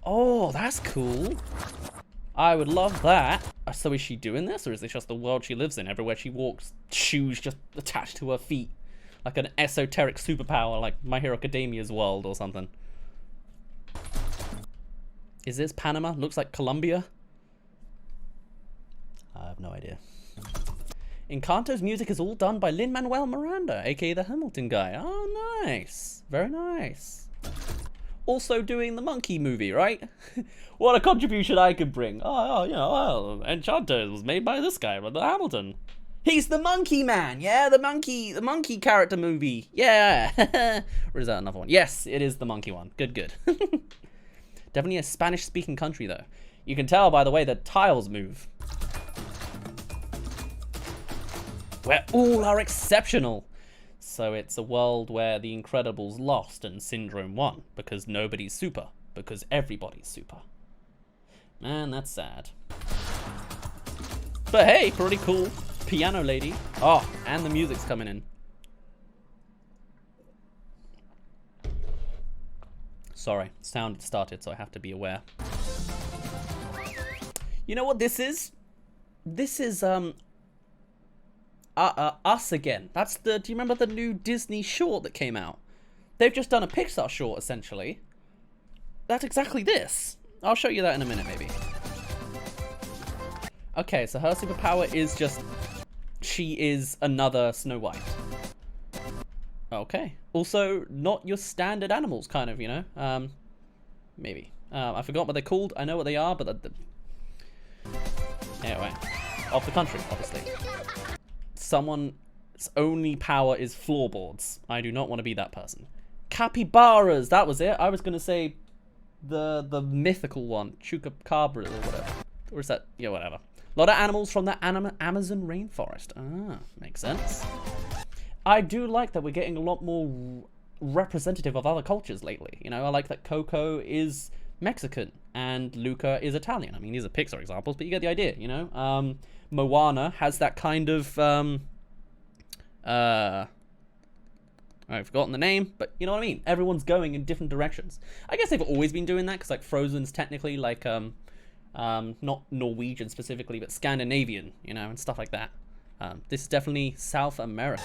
Oh, that's cool. I would love that. So is she doing this, or is this just the world she lives in? Everywhere she walks, shoes just attached to her feet. Like an esoteric superpower, like My Hero Academia's world or something. Is this Panama? Looks like Colombia. I have no idea. Encanto's music is all done by Lin-Manuel Miranda, aka the Hamilton guy. Oh, nice. Very nice. Also doing the Monkey movie, right? What a contribution I could bring. Oh, you know, well, Enchanto was made by this guy, but the Hamilton. He's the Monkey Man, yeah, the monkey character movie, yeah. Or is that another one? Yes, it is the monkey one. Good, good. Definitely a Spanish-speaking country, though. You can tell by the way the tiles move. Where all are exceptional. So it's a world where the Incredibles lost and Syndrome won because nobody's super, because everybody's super. Man, that's sad. But hey, pretty cool. Piano lady. Oh, and the music's coming in. Sorry, sound started, so I have to be aware. You know what this is? This is, Us Again. That's the, do you remember the new Disney short that came out? They've just done a Pixar short, essentially. That's exactly this. I'll show you that in a minute, maybe. Okay, so her superpower is just, she is another Snow White. Okay. Also, not your standard animals, kind of, you know? Maybe. I forgot what they're called. I know what they are, but... Anyway. Of the country, obviously. Someone's only power is floorboards. I do not want to be that person. Capybaras, that was it. I was going to say the mythical one. Chupacabra or whatever. Or is that... Yeah, whatever. A lot of animals from the Amazon rainforest. Ah, makes sense. I do like that we're getting a lot more representative of other cultures lately. You know, I like that Coco is Mexican and Luca is Italian. I mean, these are Pixar examples, but you get the idea, you know? Moana has that kind of, I've forgotten the name, but you know what I mean? Everyone's going in different directions. I guess they've always been doing that, because like Frozen's technically like, not Norwegian specifically, but Scandinavian, you know, and stuff like that. This is definitely South America.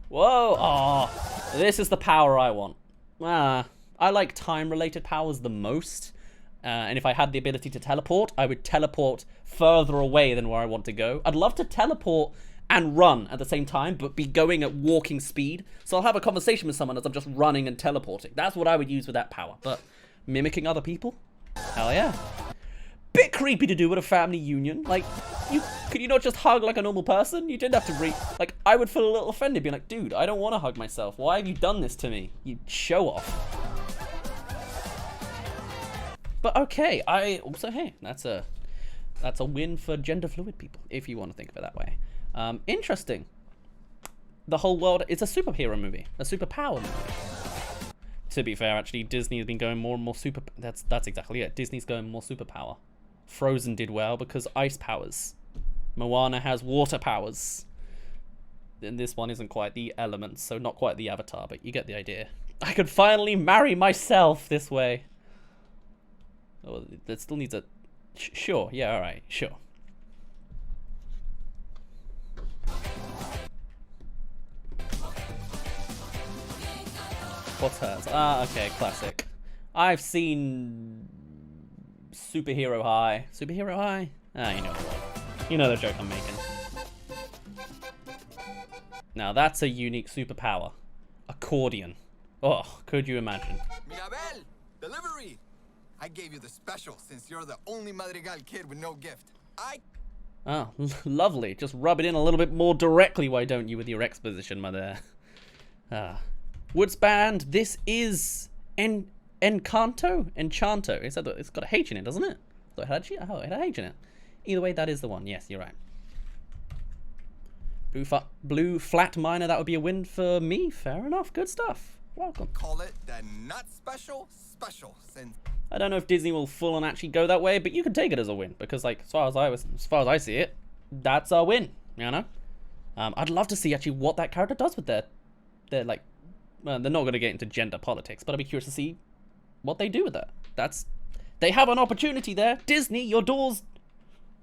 Whoa! Oh, this is the power I want. I like time-related powers the most. And if I had the ability to teleport, I would teleport further away than where I want to go. I'd love to teleport and run at the same time, but be going at walking speed. So I'll have a conversation with someone as I'm just running and teleporting. That's what I would use with that power. But mimicking other people? Hell yeah. bit creepy to do at a family union. Like, could you not just hug like a normal person? You didn't have to like, I would feel a little offended, being like, dude, I don't want to hug myself. Why have you done this to me? You show off. But okay, hey, that's a win for gender fluid people, if you want to think of it that way. Interesting. The whole world, it's a superhero movie, a superpower movie. To be fair, actually, Disney has been going more and more that's exactly it. Disney's going more superpower. Frozen did well because ice powers. Moana has water powers. And this one isn't quite the elements, so not quite the Avatar, but you get the idea. I could finally marry myself this way. Oh, that still needs a... Sure, yeah, alright, sure. What's hers? Ah, okay, classic. I've seen Superhero High. Superhero High? Ah, you know the one. You know the joke I'm making. Now that's a unique superpower. Accordion. Oh, could you imagine? Mirabel, delivery! I gave you the special since you're the only Madrigal kid with no gift. Oh, lovely. Just rub it in a little bit more directly, why don't you, with your exposition, mother? Ah. Woods Band, this is Enchanto? It's got a H in it, doesn't it? So it had a H in it. Either way, that is the one. Yes, you're right. Blue Flat Minor, that would be a win for me. Fair enough. Good stuff. Welcome. Call it the not special since I don't know if Disney will full on actually go that way, but you can take it as a win because, like, as far as I see it, that's a win. You know. I'd love to see actually what that character does with their like. Well, they're not going to get into gender politics, but I'd be curious to see what they do with that. They have an opportunity there. Disney, your door's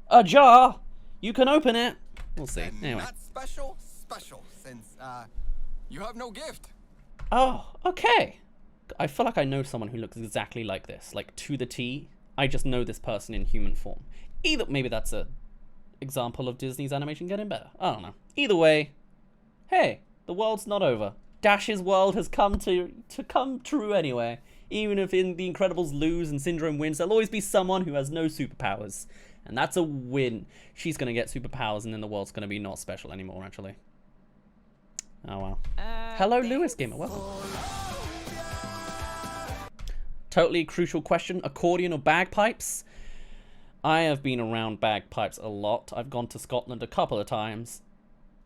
ajar. You can open it. We'll see. Anyway. Not special since you have no gift. Oh, okay. I feel like I know someone who looks exactly like this, like to the T. I just know this person in human form. Maybe that's a example of Disney's animation getting better. I don't know. Either way, hey, the world's not over. Dash's world has come to come true anyway. Even if in The Incredibles lose and Syndrome wins, there'll always be someone who has no superpowers. And that's a win. She's going to get superpowers and then the world's going to be not special anymore, actually. Oh, well. Hello, Lewis Gamer. Welcome. Totally crucial question. Accordion or bagpipes? I have been around bagpipes a lot. I've gone to Scotland a couple of times.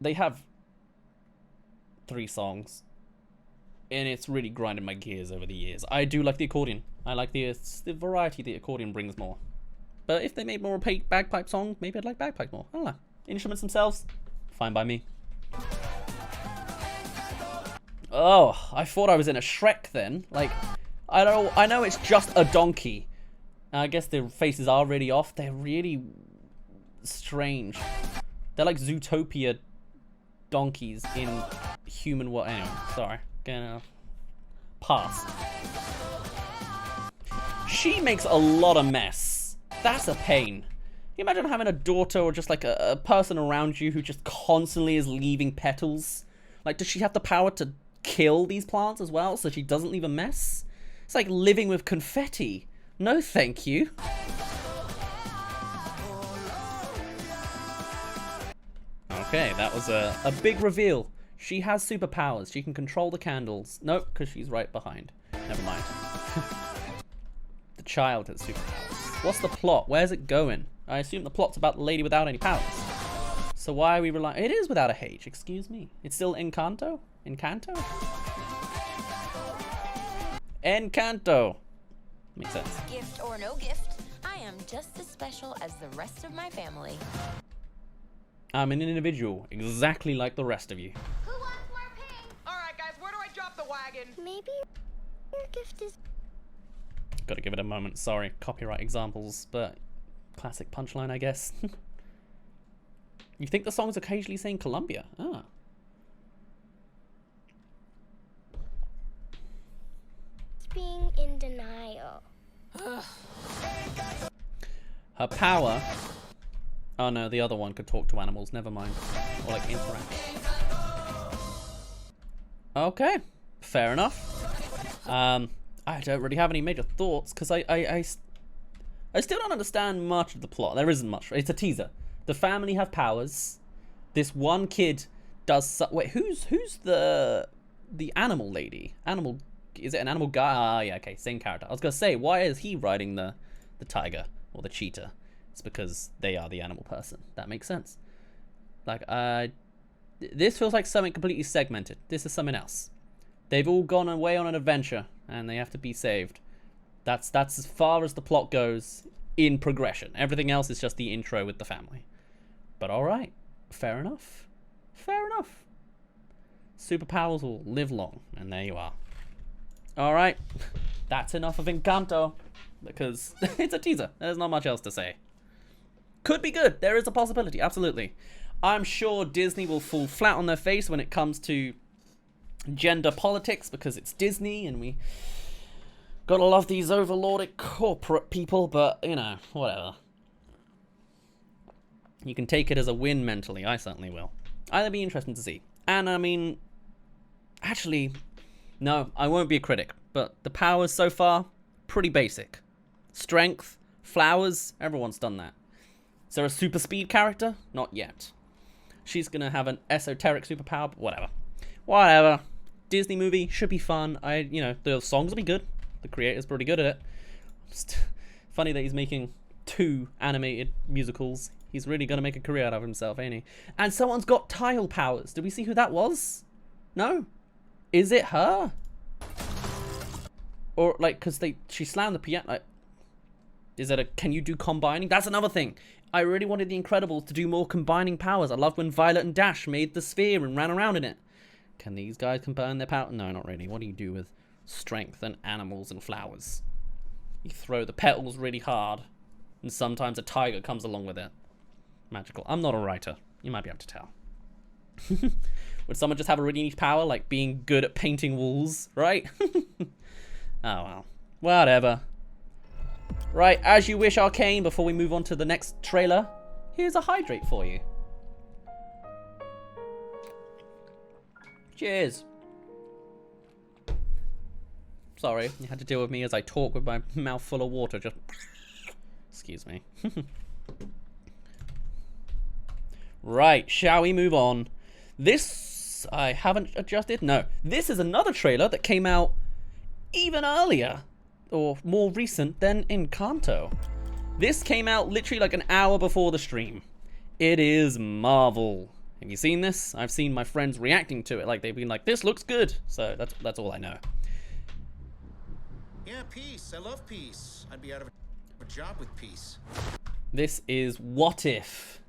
They have 3 songs. And it's really grinded my gears over the years. I do like the accordion. I like the variety the accordion brings more. But if they made more bagpipe songs, maybe I'd like bagpipes more. I don't know. Instruments themselves, fine by me. Oh, I thought I was in a Shrek then. Like, I know it's just a donkey. I guess their faces are really off. They're really strange. They're like Zootopia donkeys in human world. Anyway, sorry. Gonna pass. She makes a lot of mess. That's a pain. Can you imagine having a daughter or just like a person around you who just constantly is leaving petals? Like, does she have the power to kill these plants as well so she doesn't leave a mess? It's like living with confetti. No thank you. Okay, that was a big reveal. She has superpowers. She can control the candles. Nope, because she's right behind. Never mind. The child has superpowers. What's the plot? Where's it going? I assume the plot's about the lady without any powers. So why are we relying... It is without a H, excuse me. It's still Encanto? Encanto? Encanto. Makes sense. Gift or no gift, I am just as special as the rest of my family. I'm an individual, exactly like the rest of you. Who wants more pink? Alright guys, where do I drop the wagon? Maybe your gift is... Gotta give it a moment, sorry. Copyright examples, but classic punchline, I guess. You think the song's occasionally saying Colombia? Ah. It's being in denial. Her power... Oh no, the other one could talk to animals, never mind. Or like interact. Okay, fair enough. I don't really have any major thoughts, because I I still don't understand much of the plot. There isn't much. It's a teaser. The family have powers. This one kid does... Wait, who's the animal lady? Animal... Is it an animal guy? Ah, yeah, okay, same character. I was going to say, why is he riding the tiger or the cheetah? It's because they are the animal person. That makes sense. Like, this feels like something completely segmented. This is something else. They've all gone away on an adventure, and they have to be saved. That's as far as the plot goes in progression. Everything else is just the intro with the family. But alright, fair enough. Fair enough. Superpowers will live long, and there you are. Alright, that's enough of Encanto, because it's a teaser. There's not much else to say. Could be good. There is a possibility, absolutely. I'm sure Disney will fall flat on their face when it comes to gender politics, because it's Disney, and we gotta love these overlorded corporate people, but, you know, whatever. You can take it as a win mentally. I certainly will. It'll be interesting to see. And, I mean, actually, no, I won't be a critic, but the powers so far, pretty basic. Strength, flowers, everyone's done that. Is there a super speed character? Not yet. She's gonna have an esoteric superpower, but whatever. Whatever. Disney movie, should be fun. You know, the songs will be good. The creator's pretty good at it. Just funny that he's making 2 animated musicals. He's really gonna make a career out of himself, ain't he? And someone's got tile powers. Did we see who that was? No? Is it her? Or, like, because she slammed the piano. Like, is that a, can you do combining? That's another thing. I really wanted the Incredibles to do more combining powers. I loved when Violet and Dash made the sphere and ran around in it. Can these guys combine their power? No, not really. What do you do with strength and animals and flowers? You throw the petals really hard, and sometimes a tiger comes along with it. Magical. I'm not a writer. You might be able to tell. Would someone just have a really niche power, like being good at painting walls, right? Oh, well. Whatever. Right, as you wish, Arcane, before we move on to the next trailer, here's a hydrate for you. Cheers. Sorry, you had to deal with me as I talk with my mouth full of water, just... Excuse me. Right, shall we move on? This, I haven't adjusted. No, this is another trailer that came out even earlier, or more recent than Encanto. This came out literally like an hour before the stream. It is Marvel. Have you seen this? I've seen my friends reacting to it, like they've been like, this looks good. So that's all I know. Yeah, peace. I love peace. I'd be out of a job with peace. This is What If.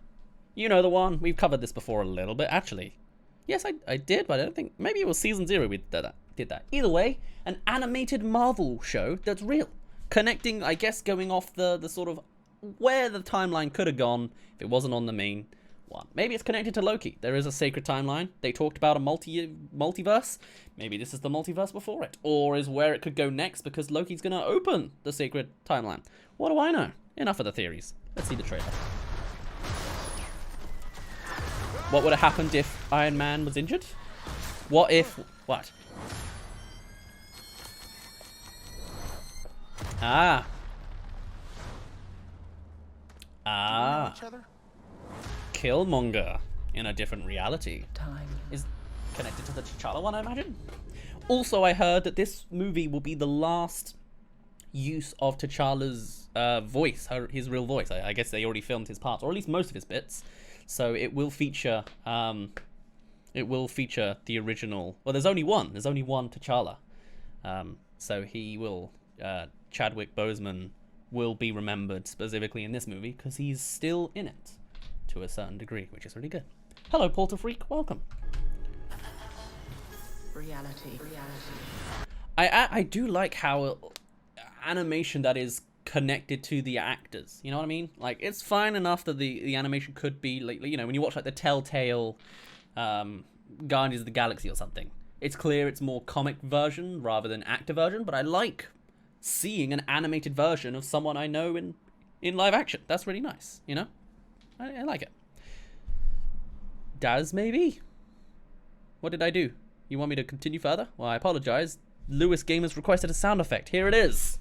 You know the one. We've covered this before a little bit, actually. Yes, I did, but I don't think... Maybe it was season 0 we did that. Either way, an animated Marvel show that's real. Connecting, I guess, going off the sort of... where the timeline could have gone if it wasn't on the main one. Maybe it's connected to Loki. There is a sacred timeline. They talked about a multiverse. Maybe this is the multiverse before it. Or is where it could go next because Loki's going to open the sacred timeline. What do I know? Enough of the theories. Let's see the trailer. What would have happened if Iron Man was injured? What if... What? Ah. Killmonger in a different reality. Time is connected to the T'Challa one, I imagine. Also, I heard that this movie will be the last use of T'Challa's voice, his real voice. I guess they already filmed his parts, or at least most of his bits. So it will feature the original. Well, there's only one. There's only one T'Challa. So he will, Chadwick Boseman will be remembered specifically in this movie because he's still in it to a certain degree, which is really good. Hello, Portal Freak. Welcome. reality. I do like how animation that is connected to the actors, you know what I mean? Like, it's fine enough that the animation could be like, you know, when you watch like the Telltale Guardians of the Galaxy or something, it's clear it's more comic version rather than actor version, but I like seeing an animated version of someone I know in live action. That's really nice, you know? I like it. Daz, maybe? What did I do? You want me to continue further? Well, I apologize. Lewis Gamers requested a sound effect. Here it is.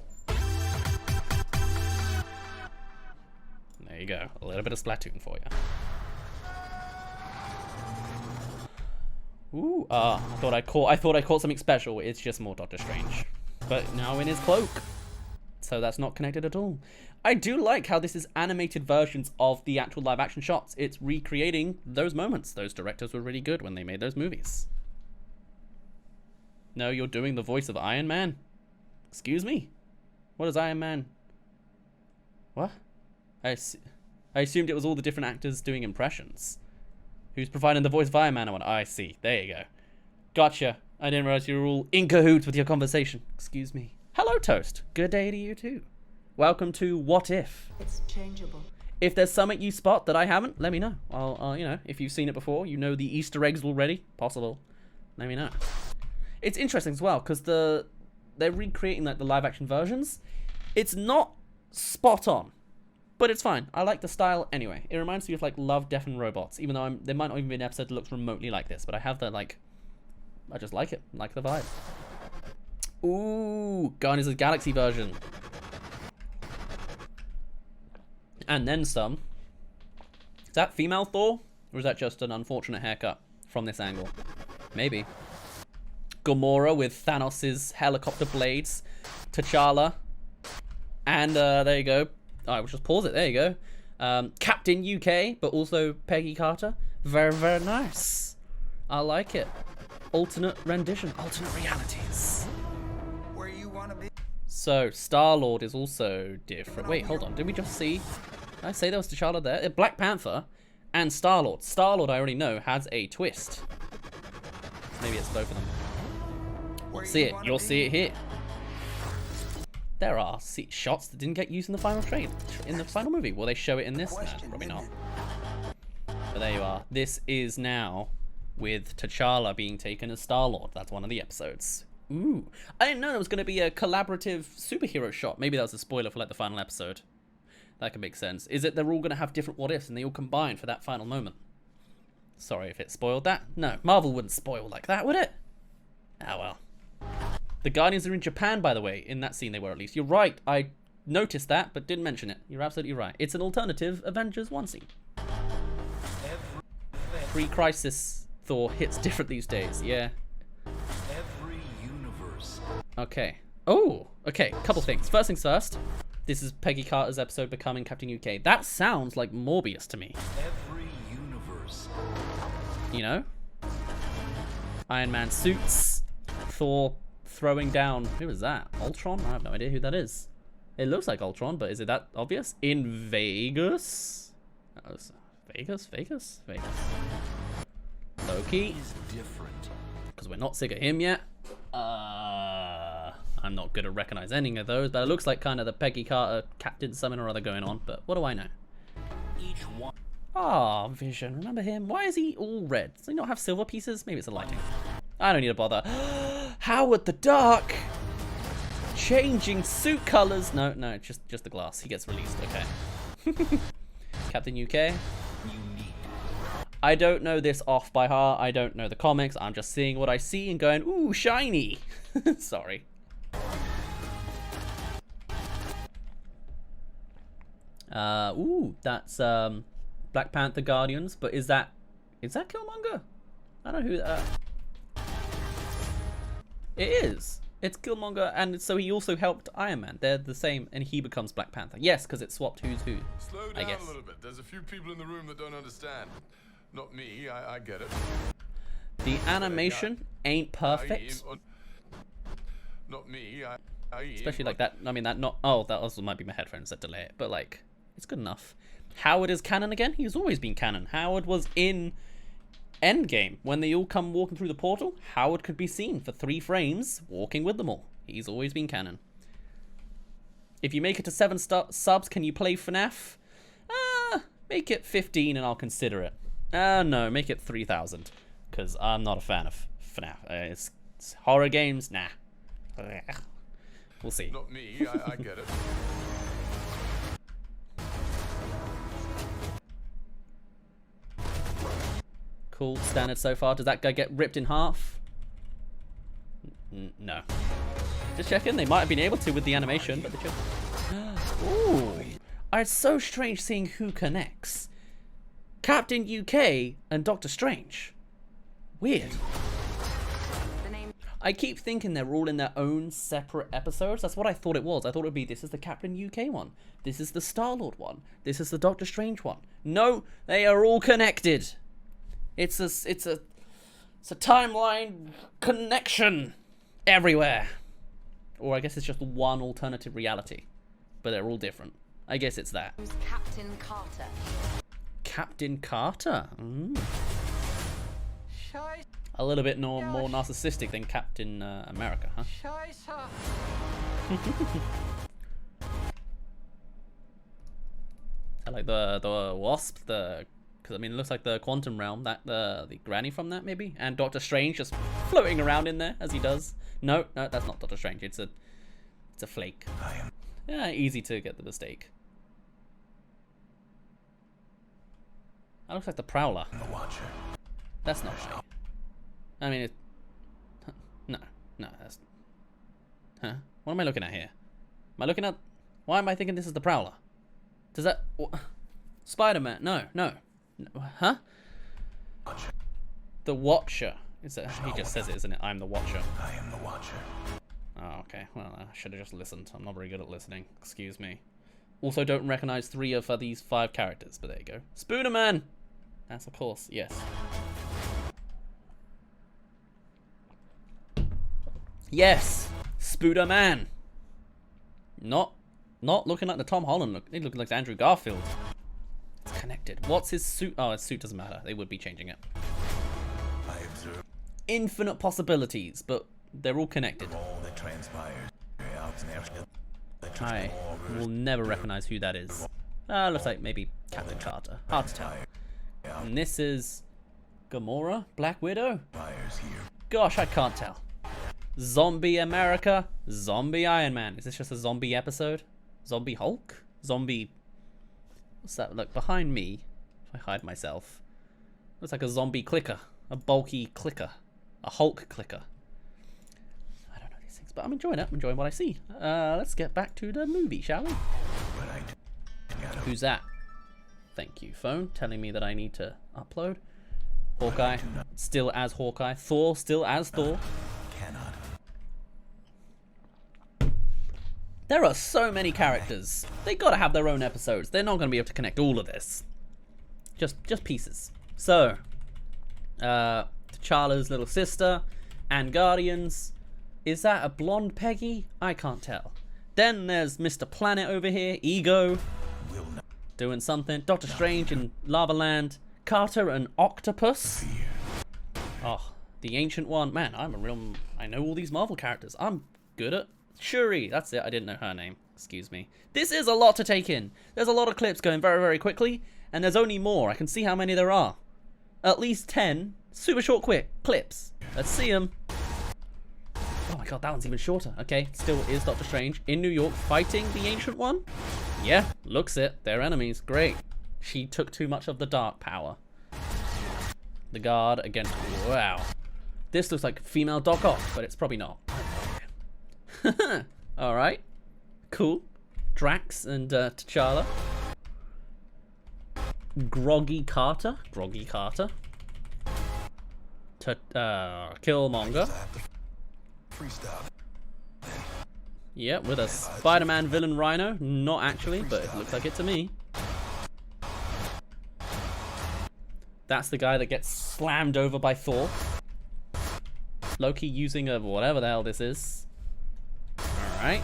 you go. A little bit of Splatoon for you. Ooh, I thought I caught something special. It's just more Doctor Strange. But now in his cloak. So that's not connected at all. I do like how this is animated versions of the actual live action shots. It's recreating those moments. Those directors were really good when they made those movies. No, you're doing the voice of Iron Man? Excuse me? What is Iron Man? What? I assumed it was all the different actors doing impressions. Who's providing the voice of Iron Man? I see. There you go. Gotcha. I didn't realize you were all in cahoots with your conversation. Excuse me. Hello, Toast. Good day to you too. Welcome to What If. It's changeable. If there's something you spot that I haven't, let me know. I'll you know, if you've seen it before, you know the Easter eggs already, possible, let me know. It's interesting as well, because they're recreating like the live action versions. It's not spot on, but it's fine. I like the style anyway. It reminds me of like Love, Death and Robots, even though there might not even be an episode that looks remotely like this, but I have the like, I just like it, like the vibe. Ooh, Guardians of the Galaxy version. And then some. Is that female Thor? Or is that just an unfortunate haircut from this angle? Maybe. Gamora with Thanos' helicopter blades. T'Challa. And there you go. Alright, we'll just pause it. There you go. Captain UK, but also Peggy Carter. Very, very nice. I like it. Alternate rendition. Alternate realities. Where you wanna be? So, Star-Lord is also different. Wait, hold on. Did we just see... Did I say there was T'Challa there? Black Panther and Star-Lord. Star-Lord, I already know, has a twist. Maybe it's both of them. See it. You'll see it here. There are shots that didn't get used in the final in the final movie. Will they show it in this? No, probably not. But there you are. This is now with T'Challa being taken as Star-Lord. That's one of the episodes. Ooh. I didn't know there was going to be a collaborative superhero shot. Maybe that was a spoiler for like the final episode. That could make sense. Is it they're all going to have different what-ifs and they all combine for that final moment? Sorry if it spoiled that. No, Marvel wouldn't spoil like that, would it? Ah, well. The Guardians are in Japan, by the way. In that scene they were, at least. You're right. I noticed that, but didn't mention it. You're absolutely right. It's an alternative Avengers 1 scene. Pre-crisis Thor hits different these days. Yeah. Every universe. Okay. Oh, okay. Couple things. First things first. This is Peggy Carter's episode becoming Captain UK. That sounds like Morbius to me. Every universe. You know? Iron Man suits. Thor throwing down... Who is that? Ultron? I have no idea who that is. It looks like Ultron, but is it that obvious? In Vegas? Vegas? Loki? Is different. Because we're not sick of him yet. I'm not good at recognize any of those, but it looks like kind of the Peggy Carter Captain something or other going on, but what do I know? Each one. Ah, Vision. Remember him? Why is he all red? Does he not have silver pieces? Maybe it's the lighting. I don't need to bother. Howard the Duck! Changing suit colors. No, just the glass. He gets released. Okay. Captain UK. Unique. I don't know this off by heart. I don't know the comics. I'm just seeing what I see and going, ooh, shiny. Sorry. Ooh, that's Black Panther Guardians, but is that Killmonger? I don't know who that. It is. It's Killmonger, and so he also helped Iron Man. They're the same, and he becomes Black Panther. Yes, because it swapped who's who. Slow I down guess. a little bit. There's a few people in the room that don't understand. Not me. I get it. The animation ain't perfect. Not me. Especially like that. I mean, that not. Oh, that also might be my headphones that delay it, but like, it's good enough. Howard is canon again. He's always been canon. Howard was in Endgame when they all come walking through the portal. Howard could be seen for 3 frames walking with them all. He's always been canon. If you make it to 7 subs, can you play FNAF? Make it 15 and I'll consider it. No, make it 3,000 because I'm not a fan of FNAF. It's horror games. Nah. We'll see. Not me. I get it. Cool. Standard so far. Does that guy get ripped in half? No. Just checking. They might have been able to with the animation, but they just... Ooh. It's so strange seeing who connects. Captain UK and Doctor Strange. Weird. I keep thinking they're all in their own separate episodes. That's what I thought it was. I thought it would be, this is the Captain UK one. This is the Star-Lord one. This is the Doctor Strange one. No, they are all connected. It's a timeline connection everywhere. Or I guess it's just one alternative reality. But they're all different. I guess it's that. Who's Captain Carter? Captain Carter? A little bit more narcissistic than Captain America, huh? I like the Wasp, because I mean it looks like the Quantum Realm, that the granny from that maybe, and Doctor Strange just floating around in there as he does. No, that's not Doctor Strange. It's a flake. Yeah, easy to get the mistake. That looks like the Prowler. That's not right. I mean, no, that's... Huh? What am I looking at here? Am I looking at... Why am I thinking this is the Prowler? Does that... Spider-Man? No. Huh? The Watcher. Is it? He just says it, isn't it? I'm the Watcher. I am the Watcher. Oh, okay. Well, I should have just listened. I'm not very good at listening. Excuse me. Also, don't recognize 3 of these 5 characters, but there you go. Spooderman! That's of course, yes. Yes! Spooderman! Not looking like the Tom Holland look. He's looking like Andrew Garfield. It's connected. What's his suit? Oh, his suit doesn't matter. They would be changing it. I observe Infinite possibilities, but they're all connected. all that transpires. I will never recognize who that is. Looks like maybe Captain Carter. Hard to tell. And this is Gamora? Black Widow? Gosh, I can't tell. Zombie America? Zombie Iron Man. Is this just a zombie episode? Zombie Hulk? Zombie... What's that? Look, behind me, if I hide myself, looks like a zombie clicker. A bulky clicker. A Hulk clicker. I don't know these things, but I'm enjoying it. I'm enjoying what I see. Let's get back to the movie, shall we? Who's that? Thank you, phone, telling me that I need to upload. Hawkeye, still as Hawkeye. Thor, still as Thor. There are so many characters. They gotta have their own episodes. They're not gonna be able to connect all of this. Just pieces. So, T'Challa's little sister, and Guardians. Is that a blonde Peggy? I can't tell. Then there's Mr. Planet over here, Ego, doing something. Doctor Strange in Lava Land. Carter and Octopus. Oh, the Ancient One. Man, I know all these Marvel characters. I'm good at Shuri. That's it. I didn't know her name. Excuse me. This is a lot to take in. There's a lot of clips going very, very quickly, and there's only more. I can see how many there are. At least 10 super short quick clips. Let's see them. Oh my god, that one's even shorter. Okay, still is Doctor Strange in New York fighting the Ancient One. Yeah, looks it. They're enemies. Great. She took too much of the dark power. The guard against... Wow. This looks like female Doc Ock, but it's probably not. Alright. Cool. Drax and T'Challa. Groggy Carter. Killmonger. Yeah, with a Spider-Man villain Rhino. Not actually, but it looks like it to me. That's the guy that gets slammed over by Thor. Loki using a whatever the hell this is. Alright.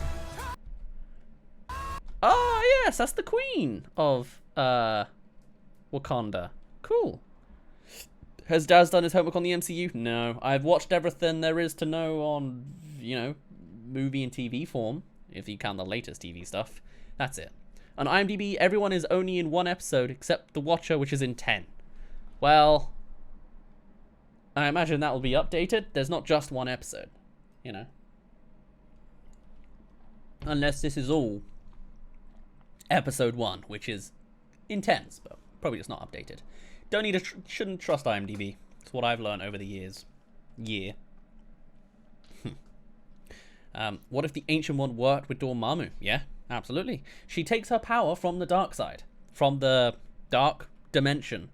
Oh, yes, that's the queen of Wakanda. Cool. Has Daz done his homework on the MCU? No. I've watched everything there is to know on, you know, movie and TV form, if you count the latest TV stuff. That's it. On IMDb, everyone is only in 1 episode, except The Watcher, which is in 10. Well, I imagine that will be updated. There's not just 1 episode, you know. Unless this is all episode 1, which is intense, but probably just not updated. Don't need to, shouldn't trust IMDb. It's what I've learned over the years. What if the Ancient One worked with Dormammu? Yeah, Absolutely. She takes her power from the dark side, from the dark dimension.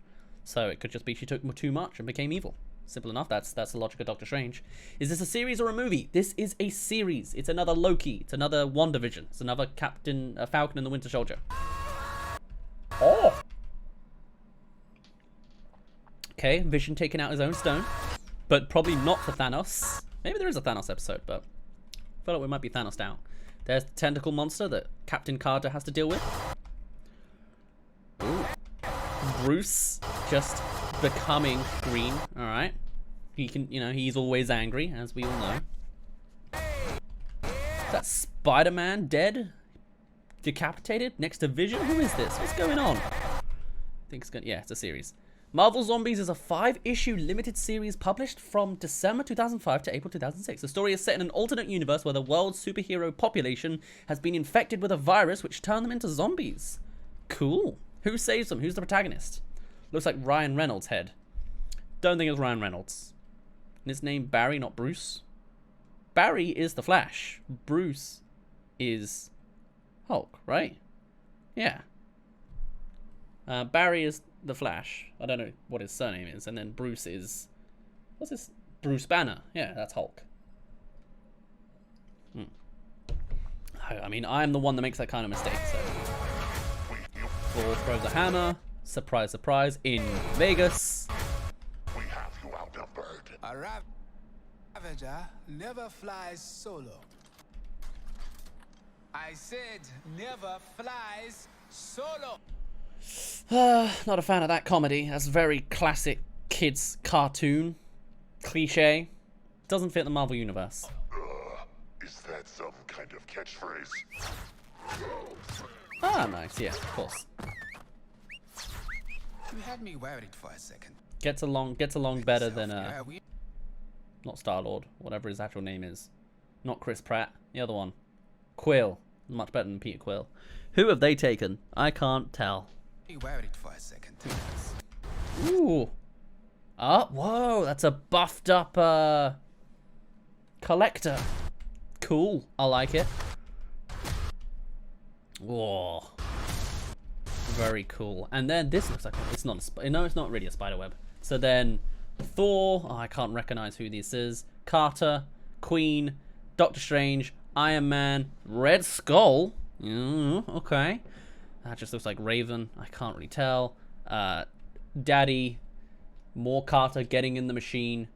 So it could just be she took too much and became evil. Simple enough. That's the logic of Doctor Strange. Is this a series or a movie? This is a series. It's another Loki. It's another WandaVision. It's another Captain Falcon and the Winter Soldier. Oh. Okay, Vision taking out his own stone, but probably not for Thanos. Maybe there is a Thanos episode, but I feel like we might be Thanos'd out. There's the tentacle monster that Captain Carter has to deal with. Ooh. Bruce just becoming green. All right. He can, you know, he's always angry, as we all know. Is that Spider-Man dead? Decapitated next to Vision? Who is this? What's going on? I think it's gonna, yeah, it's a series. Marvel Zombies is a 5-issue limited series published from December 2005 to April 2006. The story is set in an alternate universe where the world's superhero population has been infected with a virus which turned them into zombies. Cool. Who saves them? Who's the protagonist? Looks like Ryan Reynolds' head. Don't think it's Ryan Reynolds. And his name Barry, not Bruce. Barry is the Flash. Bruce is Hulk, right? Yeah. Barry is the Flash. I don't know what his surname is. And then Bruce is... What's this? Bruce Banner. Yeah, that's Hulk. I mean, I'm the one that makes that kind of mistake, so... Thor throws a hammer. Surprise, surprise. In Vegas. We have you outnumbered. A Ravager never flies solo. I said never flies solo. Not a fan of that comedy. That's very classic kids cartoon. Cliche. Doesn't fit the Marvel universe. Is that some kind of catchphrase? Ah, nice. Yeah, of course. You had me worried for a second. Gets along better than not Star-Lord, whatever his actual name is. Not Chris Pratt. The other one. Quill. Much better than Peter Quill. Who have they taken? I can't tell. You worried for a second. Ooh. Whoa, that's a buffed up collector. Cool. I like it. Whoa. Very cool. And then this looks like it's not no, it's not really a spider web. So then Thor, I can't recognize who this is. Carter, Queen, Doctor Strange, Iron Man, Red Skull. Okay. That just looks like Raven. I can't really tell. Daddy, more Carter getting in the machine.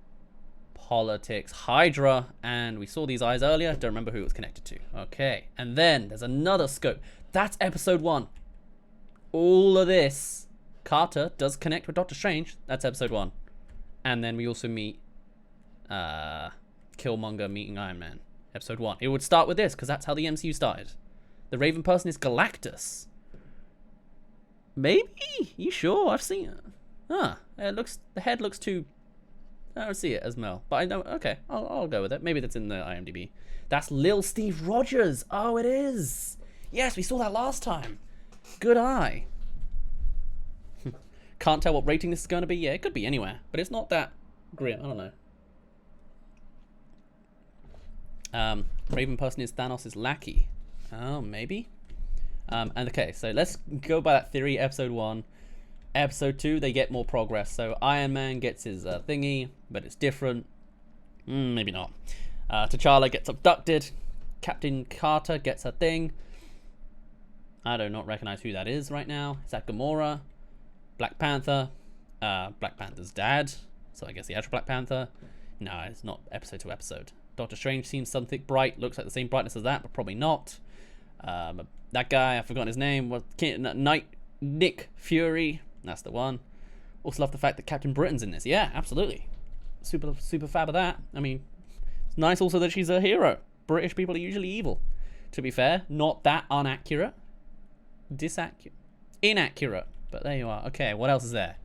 Politics, Hydra, and we saw these eyes earlier. Don't remember who it was connected to. Okay. And then there's another scope. That's episode 1. All of this. Carter does connect with Doctor Strange. That's episode 1. And then we also meet Killmonger meeting Iron Man. Episode 1. It would start with this, because that's how the MCU started. The Raven person is Galactus. Maybe? You sure? I've seen it. The head looks too... I don't see it as Mel. But I know... Okay, I'll go with it. Maybe that's in the IMDb. That's Lil Steve Rogers. Oh, it is. Yes, we saw that last time. Good eye. Can't tell what rating this is going to be. Yeah, it could be anywhere. But it's not that grim. I don't know. Raven person is Thanos' lackey. Oh, maybe? And okay, so let's go by that theory. Episode 1. Episode 2, they get more progress. So Iron Man gets his thingy, but it's different. Maybe not. T'Challa gets abducted. Captain Carter gets her thing. I do not recognize who that is right now. Is that Gamora? Black Panther. Black Panther's dad. So I guess the actual Black Panther. No, it's not episode to episode. Doctor Strange seems something bright. Looks like the same brightness as that, but probably not. That guy, I've forgotten his name. Was Nick Fury. That's the one. Also love the fact that Captain Britain's in this. Yeah, absolutely. Super fab of that. I mean, it's nice also that she's a hero. British people are usually evil. To be fair, not that inaccurate. Inaccurate. But there you are. Okay, what else is there?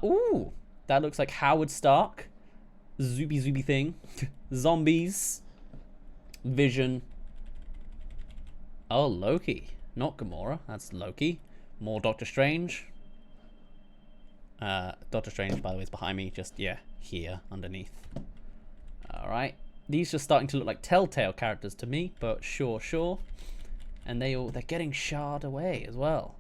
Ooh, that looks like Howard Stark. Zoopy thing. Zombies. Vision. Oh, Loki. Not Gamora. That's Loki. More Doctor Strange. Doctor Strange, by the way, is behind me. Just, yeah, here, underneath. Alright. These just starting to look like Telltale characters to me, but sure. And they're getting shard away as well.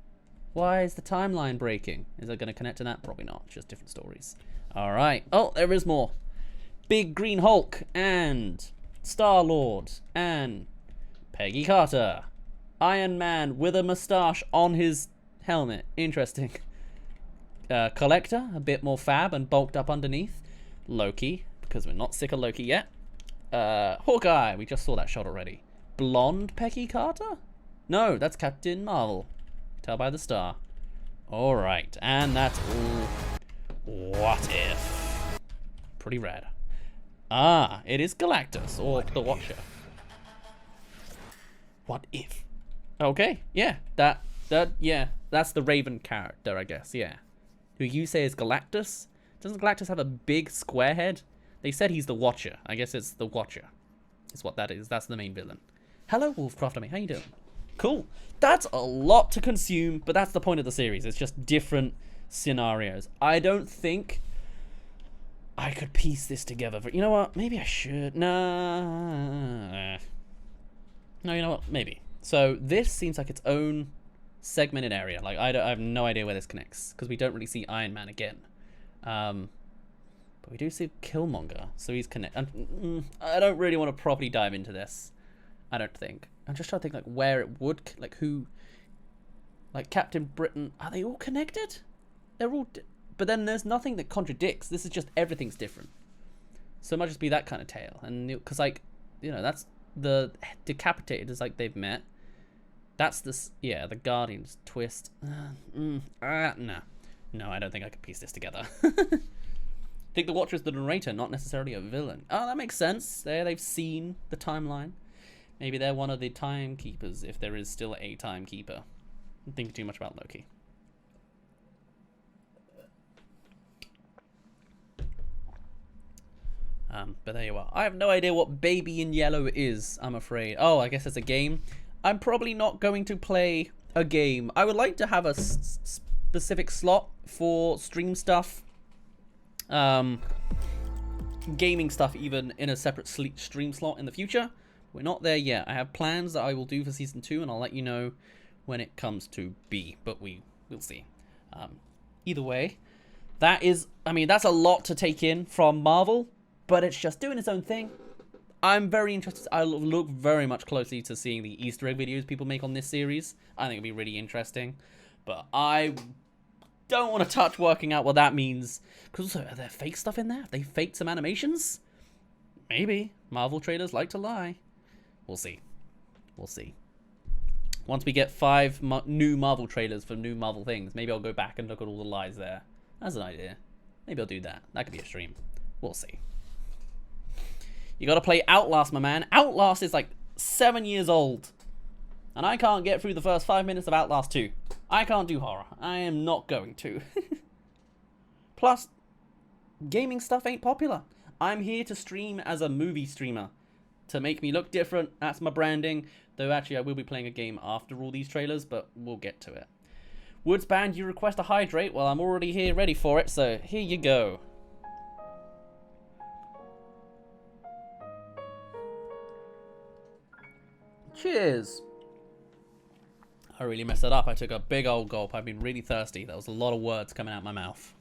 Why is the timeline breaking? Is it going to connect to that? Probably not. Just different stories. All right. Oh, there is more. Big Green Hulk and Star-Lord and Peggy Carter. Iron Man with a mustache on his helmet. Interesting. Collector, a bit more fab and bulked up underneath. Loki, because we're not sick of Loki yet. Hawkeye, we just saw that shot already. Blonde Peggy Carter? No, that's Captain Marvel. Tell by the star. Alright, and that's all. What if? Pretty rad. Ah, it is Galactus, or the Watcher. What if? Okay, yeah, yeah, that's the Raven character, I guess, yeah. Who you say is Galactus? Doesn't Galactus have a big square head? They said he's the Watcher. I guess it's the Watcher. Is what that is. That's the main villain. Hello, Wolfcraft Army. How you doing? Cool. That's a lot to consume, but that's the point of the series. It's just different scenarios. I don't think I could piece this together. You know what? Maybe I should. Nah. No, you know what? Maybe. So this seems like its own segmented area. Like I have no idea where this connects because we don't really see Iron Man again. But we do see Killmonger, so he's connected. I don't really want to properly dive into this. I don't think. I'm just trying to think like where it would, like who, like Captain Britain. Are they all connected? They're all, but then there's nothing that contradicts. This is just everything's different. So it might just be that kind of tale, and because like, you know, that's the decapitated is like they've met. That's this, yeah, the Guardians twist. No, I don't think I could piece this together. I think the Watcher is the narrator, not necessarily a villain. Oh, that makes sense. They've seen the timeline. Maybe they're one of the timekeepers, if there is still a timekeeper. I'm thinking too much about Loki. But there you are. I have no idea what Baby in Yellow is, I'm afraid. Oh, I guess it's a game. I'm probably not going to play a game. I would like to have a specific slot for stream stuff. Gaming stuff even in a separate stream slot in the future. We're not there yet. I have plans that I will do for season 2 and I'll let you know when it comes to be, but we'll see. Either way, that is, I mean, that's a lot to take in from Marvel, but it's just doing its own thing. I'm very interested. I look very much closely to seeing the Easter egg videos people make on this series. I think it'll be really interesting, but I don't want to touch working out what that means. Because also, are there fake stuff in there? Have they faked some animations? Maybe. Marvel trailers like to lie. We'll see. We'll see. Once we get 5 new Marvel trailers for new Marvel things, maybe I'll go back and look at all the lies there. That's an idea. Maybe I'll do that. That could be a stream. We'll see. You gotta play Outlast, my man. Outlast is like 7 years old. And I can't get through the first 5 minutes of Outlast 2. I can't do horror. I am not going to. Plus, gaming stuff ain't popular. I'm here to stream as a movie streamer. To make me look different. That's my branding. Though actually I will be playing a game after all these trailers, but we'll get to it. Woods Band, you request a hydrate? Well, I'm already here ready for it, so here you go. Cheers. I really messed it up. I took a big old gulp. I've been really thirsty. That was a lot of words coming out my mouth.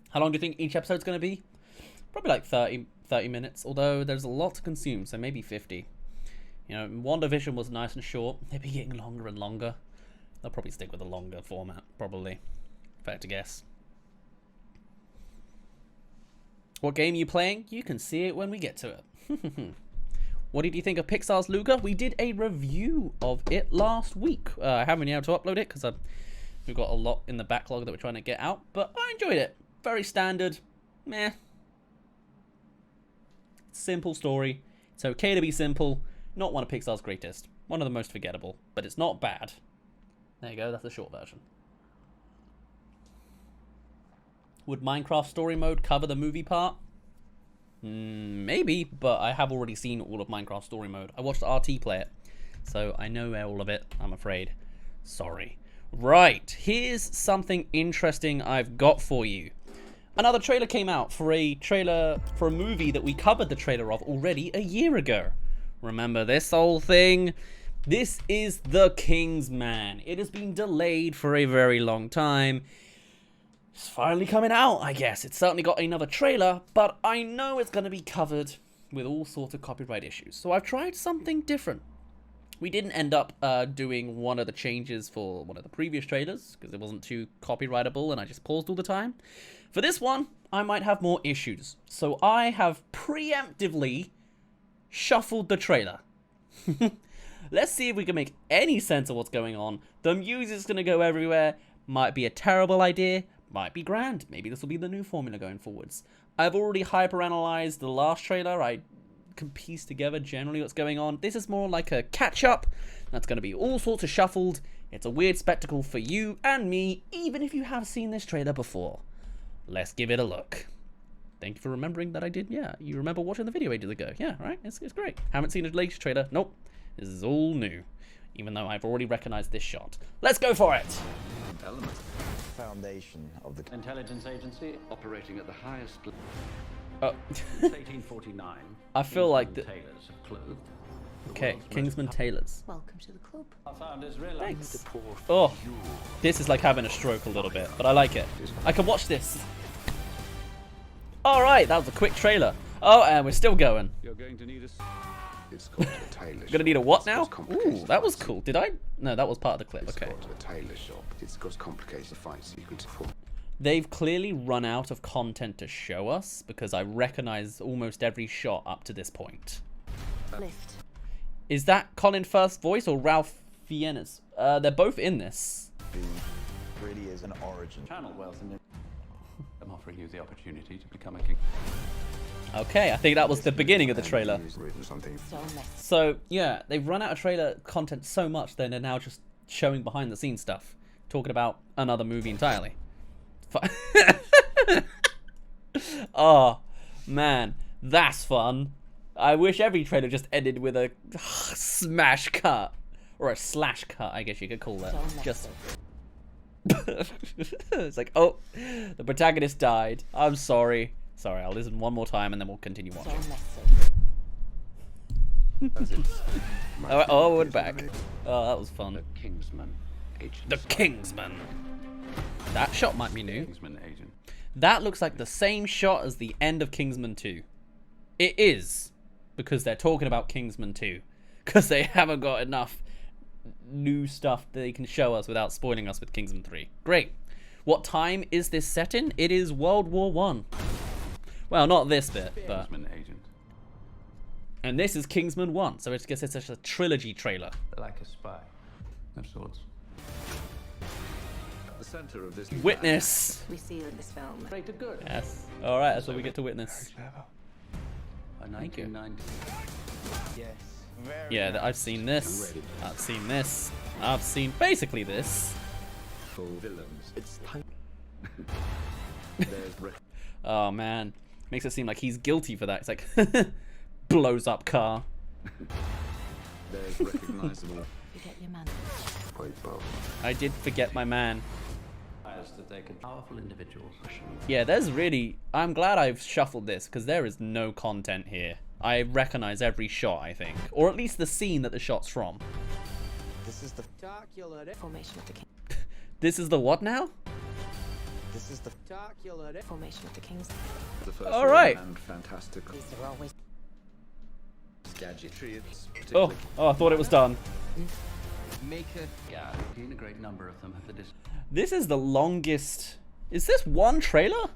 How long do you think each episode's going to be? Probably like 30 minutes, although there's a lot to consume, so maybe 50. You know, WandaVision was nice and short. They'll be getting longer and longer. They'll probably stick with a longer format, probably. If I had to guess. What game are you playing? You can see it when we get to it. What did you think of Pixar's Luca? We did a review of it last week. I haven't been able to upload it because we've got a lot in the backlog that we're trying to get out. But I enjoyed it. Very standard. Meh. Simple story. It's okay to be simple. Not one of Pixar's greatest. One of the most forgettable. But it's not bad. There you go. That's the short version. Would Minecraft story mode cover the movie part? Maybe, but I have already seen all of Minecraft story mode. I watched RT play it, so I know all of it, I'm afraid. Sorry. Right, here's something interesting I've got for you. Another trailer came out for a movie that we covered the trailer of already a year ago. Remember this whole thing? This is The Kingsman. It has been delayed for a very long time. It's finally coming out, I guess. It's certainly got another trailer, but I know it's going to be covered with all sorts of copyright issues. So I've tried something different. We didn't end up doing one of the changes for one of the previous trailers because it wasn't too copyrightable and I just paused all the time. For this one, I might have more issues. So I have preemptively shuffled the trailer. Let's see if we can make any sense of what's going on. The music's going to go everywhere. Might be a terrible idea. Might be grand. Maybe this will be the new formula going forwards. I've already hyperanalyzed the last trailer. I can piece together generally what's going on. This is more like a catch-up. That's going to be all sorts of shuffled. It's a weird spectacle for you and me, even if you have seen this trailer before. Let's give it a look. Thank you for remembering that I did. Yeah, you remember watching the video ages ago. Yeah, right? It's great. Haven't seen a latest trailer. Nope. This is all new. Even though I've already recognized this shot. Let's go for it! Element. Foundation of the Intelligence agency operating at the highest level. Oh. Since 1849. I feel like the tailors have clothed. Okay, Kingsman Tailors. Welcome to the club. I found is real. Thanks. Oh, this is like having a stroke a little bit, but I like it. I can watch this. All right, that was a quick trailer. Oh, and we're still going. You're going to need a... It's called a tailor shop. Gonna need a what now? It's complicated Ooh, that was fights. cool. Did I? No, that was part of the clip. It's Okay. called a tailor shop. It's got complicated fights you can perform. They've clearly run out of content to show us because I recognize almost every shot up to this point. Lift. Is that Colin Firth's voice or Ralph Fiennes? They're both in this. really is an origin. Channel wealth and I'm offering you the opportunity to become a king. Okay, I think that was the beginning of the trailer. Something. So, yeah, they've run out of trailer content so much that they're now just showing behind the scenes stuff. Talking about another movie entirely. Oh, man, that's fun. I wish every trailer just ended with a smash cut. Or a slash cut, I guess you could call it. Just... It's like, oh, the protagonist died. I'm sorry. Sorry, I'll listen one more time and then we'll continue watching. Oh, we're back. Oh, that was fun. The Kingsman agent. The Kingsman. That shot might be new. Kingsman agent. That looks like the same shot as the end of Kingsman 2. It is, because they're talking about Kingsman 2. Because they haven't got enough new stuff that they can show us without spoiling us with Kingsman 3. Great. What time is this set in? It is World War I. Well, not this bit, but... Kingsman agent. And this is Kingsman 1, so I guess it's just a trilogy trailer. Like a spy of sorts. The center of this Witness. We see you in this film. rated good. Yes. Alright, that's what we get to witness. A Thank you. 1990. Yes. Yeah, I've seen this. I've seen this. I've seen basically this. For villains. It's time. Oh man, makes it seem like he's guilty for that. It's like blows up car. There's recognizable Forget your man. Quite well. I did forget my man. eyes that they could powerful individuals. Yeah, there's really. I'm glad I've shuffled this because there is no content here. I recognize every shot, I think, or at least the scene that the shot's from. This is the Formation of the king. This is the what now? this is the Formation of the kings. The first All right. and fantastical. These are always Gadgetry. It's Oh, I thought it was done. yeah, a great number of them at the distance. This is the longest. Is this one trailer?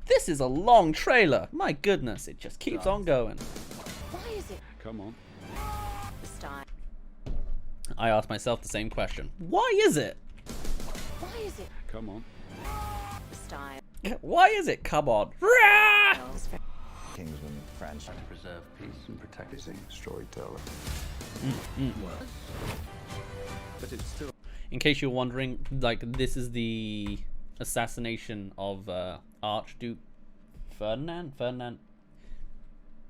This is a long trailer. My goodness, it just keeps on going. Why is it Come on. the style? I asked myself the same question. Why is it? Why is it Come on. the style? Why is it? Come on. Rah! It's very Kingsman franchise. To preserve peace and protect it. Storyteller. But it's still In case you're wondering, like, this is the assassination of Archduke Ferdinand?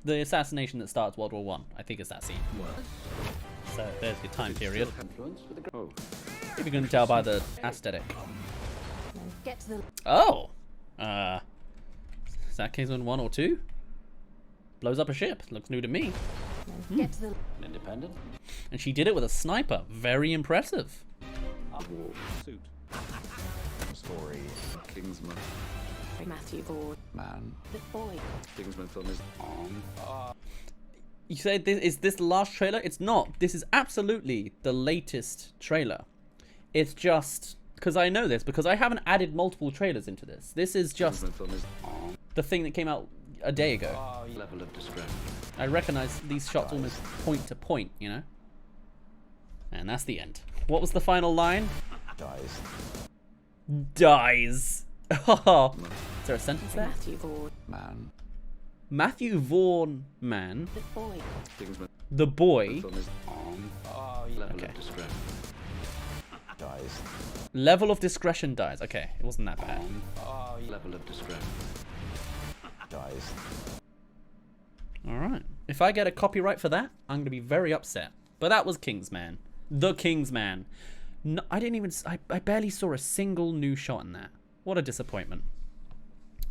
The assassination that starts World War One. I think it's that scene. So there's your time period. influence with the oh. If you can tell by the aesthetic. get to the Oh! Is that Kingsman 1 or 2? Blows up a ship. Looks new to me. Get to the Independent. And she did it with a sniper. Very impressive. War suit. Story. Kingsman. Matthew Vaughan. Man. The boy. Kingsman film is on. You say is this the last trailer? It's not. This is absolutely the latest trailer. It's just because I know this because I haven't added multiple trailers into this. This is just Kingsman film is on. the thing that came out a day ago. Level of discretion. I recognize these shots almost point to point, you know? And that's the end. What was the final line? Dies. Dies. Is there a sentence there? Matthew Vaughan. Man. Matthew Vaughn, man. The boy. Kingsman The boy. film is on. Level Okay. of discretion. Dies. Level of discretion dies. Okay, it wasn't that bad. Level of discretion. Dies. Alright. If I get a copyright for that, I'm going to be very upset. But that was Kingsman. The Kingsman. No, I didn't even... I barely saw a single new shot in that. What a disappointment.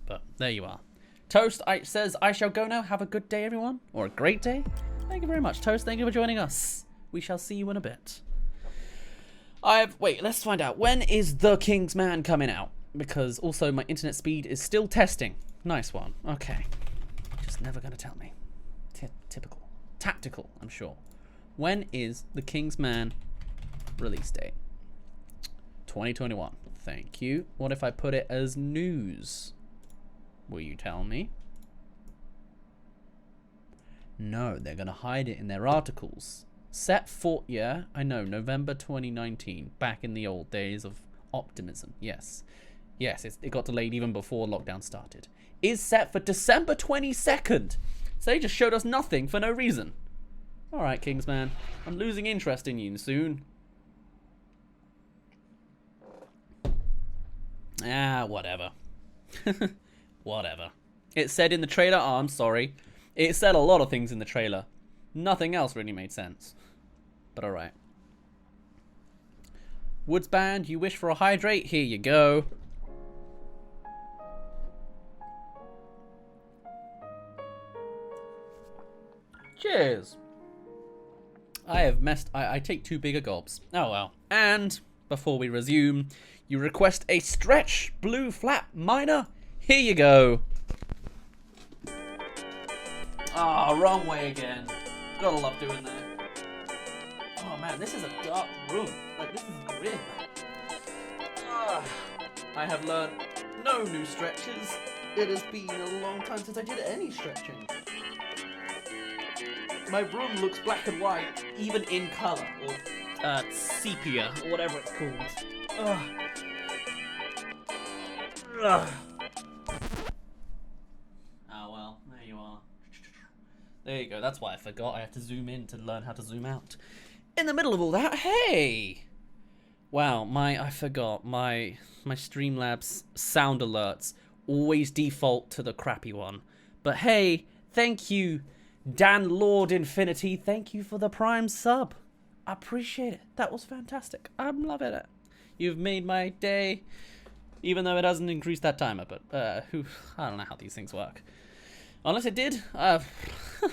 But there you are. Toast says, I shall go now. Have a good day, everyone. Or a great day. Thank you very much, Toast. Thank you for joining us. We shall see you in a bit. Wait, let's find out. When is The Kingsman coming out? Because also my internet speed is still testing. Nice one. Okay. Just never going to tell me. Typical. Tactical, I'm sure. When is The Kingsman release date? 2021. Thank you. What if I put it as news? Will you tell me? No, they're going to hide it in their articles. Set for, yeah, I know, November 2019. Back in the old days of optimism. Yes. Yes, it got delayed even before lockdown started. Is set for December 22nd. So they just showed us nothing for no reason. Alright, Kingsman. I'm losing interest in you soon. Ah, whatever. Whatever. It said in the trailer, oh, I'm sorry. It said a lot of things in the trailer. Nothing else really made sense. But alright. Woods Band, you wish for a hydrate? Here you go. Cheers. I have messed... I take too big a gulps. Oh well. And before we resume, you request a stretch blue flap minor? Here you go. Ah, oh, wrong way again. Gotta love doing that. Oh man, this is a dark room. Like, this is grim. I have learned no new stretches. It has been a long time since I did any stretching. My room looks black and white, even in colour, or sepia, or whatever it's called. Ugh. Ugh. Oh well, there you are. There you go, that's why I forgot I have to zoom in to learn how to zoom out. In the middle of all that, hey! Wow, I forgot, my Streamlabs sound alerts always default to the crappy one. But hey, thank you, Dan Lord Infinity, thank you for the Prime sub. I appreciate it. That was fantastic. I'm loving it. You've made my day, even though it hasn't increased that timer, but I don't know how these things work. Unless it did, I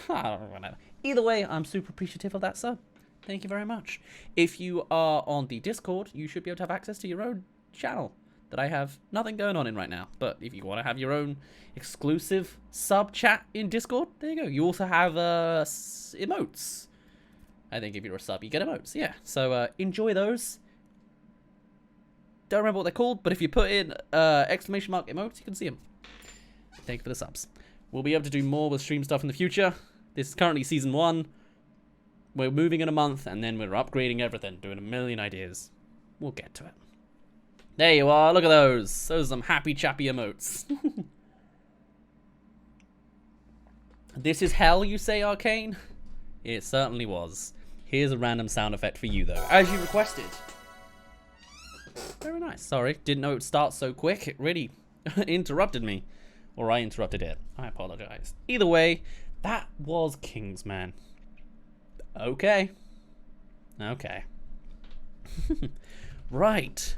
don't know. Either way, I'm super appreciative of that sub. Thank you very much. If you are on the Discord, you should be able to have access to your own channel that I have nothing going on in right now. But if you want to have your own exclusive sub chat in Discord, there you go. You also have emotes. I think if you're a sub, you get emotes. Yeah. So enjoy those. Don't remember what they're called, but if you put in exclamation mark emotes, you can see them. Thank you for the subs. We'll be able to do more with stream stuff in the future. This is currently season 1. We're moving in a month, and then we're upgrading everything, doing a million ideas. We'll get to it. There you are. Look at those. Those are some happy chappy emotes. This is hell, you say, Arcane? It certainly was. Here's a random sound effect for you, though, as you requested. Very nice. Sorry, didn't know it would start so quick. It really interrupted me. Or I interrupted it. I apologize. Either way, that was Kingsman. Okay. Okay. Right.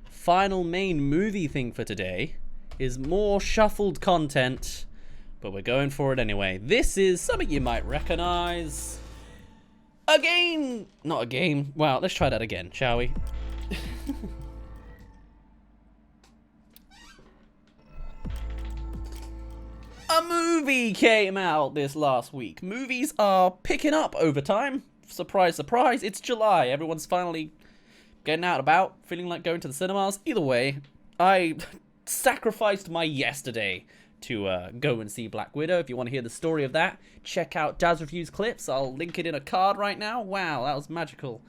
Final main movie thing for today is more shuffled content but we're going for it anyway. This is something you might recognize. A game! Not a game. Wow, let's try that again, shall we? A movie came out this last week. Movies are picking up over time. Surprise, surprise, it's July. Everyone's finally getting out and about, feeling like going to the cinemas. Either way, I sacrificed my yesterday to go and see Black Widow. If you want to hear the story of that, check out DazzReviews clips. I'll link it in a card right now. Wow, that was magical.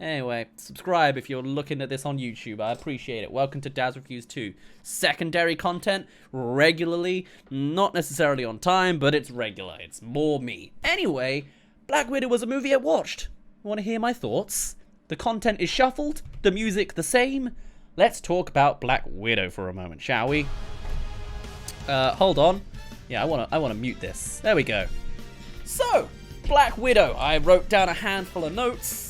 Anyway, subscribe if you're looking at this on YouTube. I appreciate it. Welcome to DazzReviews 2. Secondary content, regularly. Not necessarily on time, but it's regular. It's more me. Anyway, Black Widow was a movie I watched. Want to hear my thoughts? The content is shuffled, the music the same. Let's talk about Black Widow for a moment, shall we? Hold on. Yeah, I wanna mute this. There we go. So, Black Widow. I wrote down a handful of notes.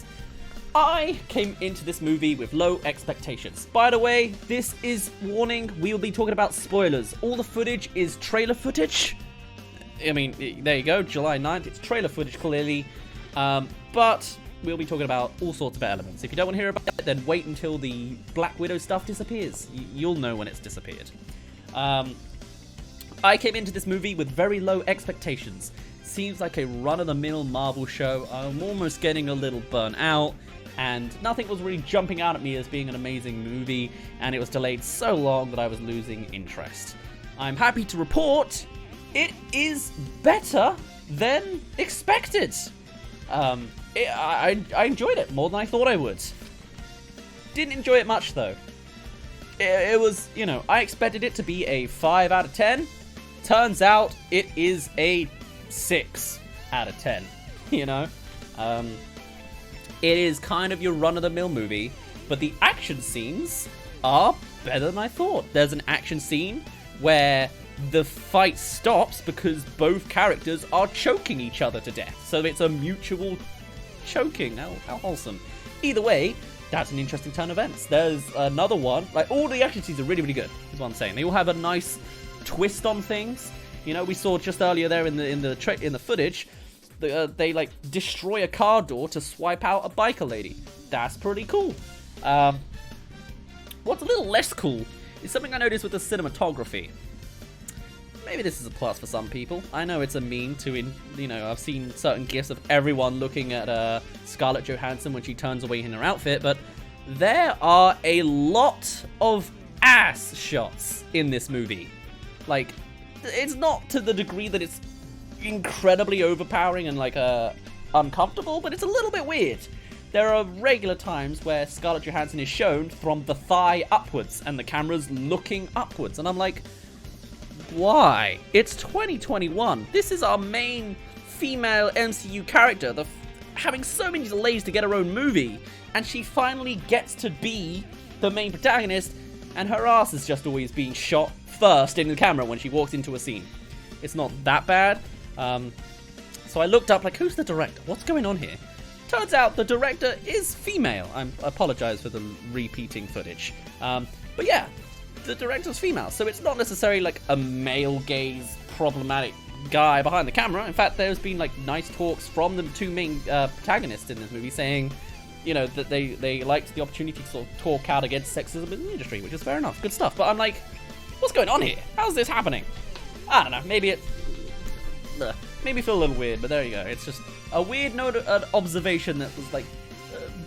I came into this movie with low expectations. By the way, this is warning, we will be talking about spoilers. All the footage is trailer footage. I mean, there you go, July 9th, it's trailer footage clearly. But we'll be talking about all sorts of elements. If you don't want to hear about it, then wait until the Black Widow stuff disappears. You'll know when it's disappeared. I came into this movie with very low expectations. Seems like a run-of-the-mill Marvel show. I'm almost getting a little burnt out. And nothing was really jumping out at me as being an amazing movie, and it was delayed so long that I was losing interest. I'm happy to report it is better than expected. I enjoyed it more than I thought I would. Didn't enjoy it much though. It was, you know, I expected it to be a 5 out of 10. Turns out it is a 6 out of 10, you know? It is kind of your run-of-the-mill movie, but the action scenes are better than I thought. There's an action scene where the fight stops because both characters are choking each other to death. So it's a mutual choking. How wholesome. Either way, that's an interesting turn of events. There's another one. Like, all the action scenes are really, really good, is what I'm saying. They all have a nice twist on things. You know, we saw just earlier there in the footage, they like destroy a car door to swipe out a biker lady. That's pretty cool. What's a little less cool is something I noticed with the cinematography. Maybe this is a plus for some people. I know it's a meme to, you know, I've seen certain gifs of everyone looking at Scarlett Johansson when she turns away in her outfit, but there are a lot of ass shots in this movie. Like, it's not to the degree that it's incredibly overpowering and like uncomfortable, but it's a little bit weird. There are regular times where Scarlett Johansson is shown from the thigh upwards and the camera's looking upwards, and I'm like, why? It's 2021. This is our main female MCU character, having so many delays to get her own movie, and she finally gets to be the main protagonist, and her ass is just always being shot first in the camera when she walks into a scene. It's not that bad. So I looked up, like, who's the director? What's going on here? Turns out the director is female. I apologize for the repeating footage. But yeah, the director's female. So it's not necessarily like a male gaze problematic guy behind the camera. In fact, there's been like nice talks from the two main protagonists in this movie saying, you know, that they liked the opportunity to sort of talk out against sexism in the industry, which is fair enough. Good stuff. But I'm like, what's going on here? How's this happening? I don't know. Maybe it made me feel a little weird, but there you go. It's just a weird note, an observation that was like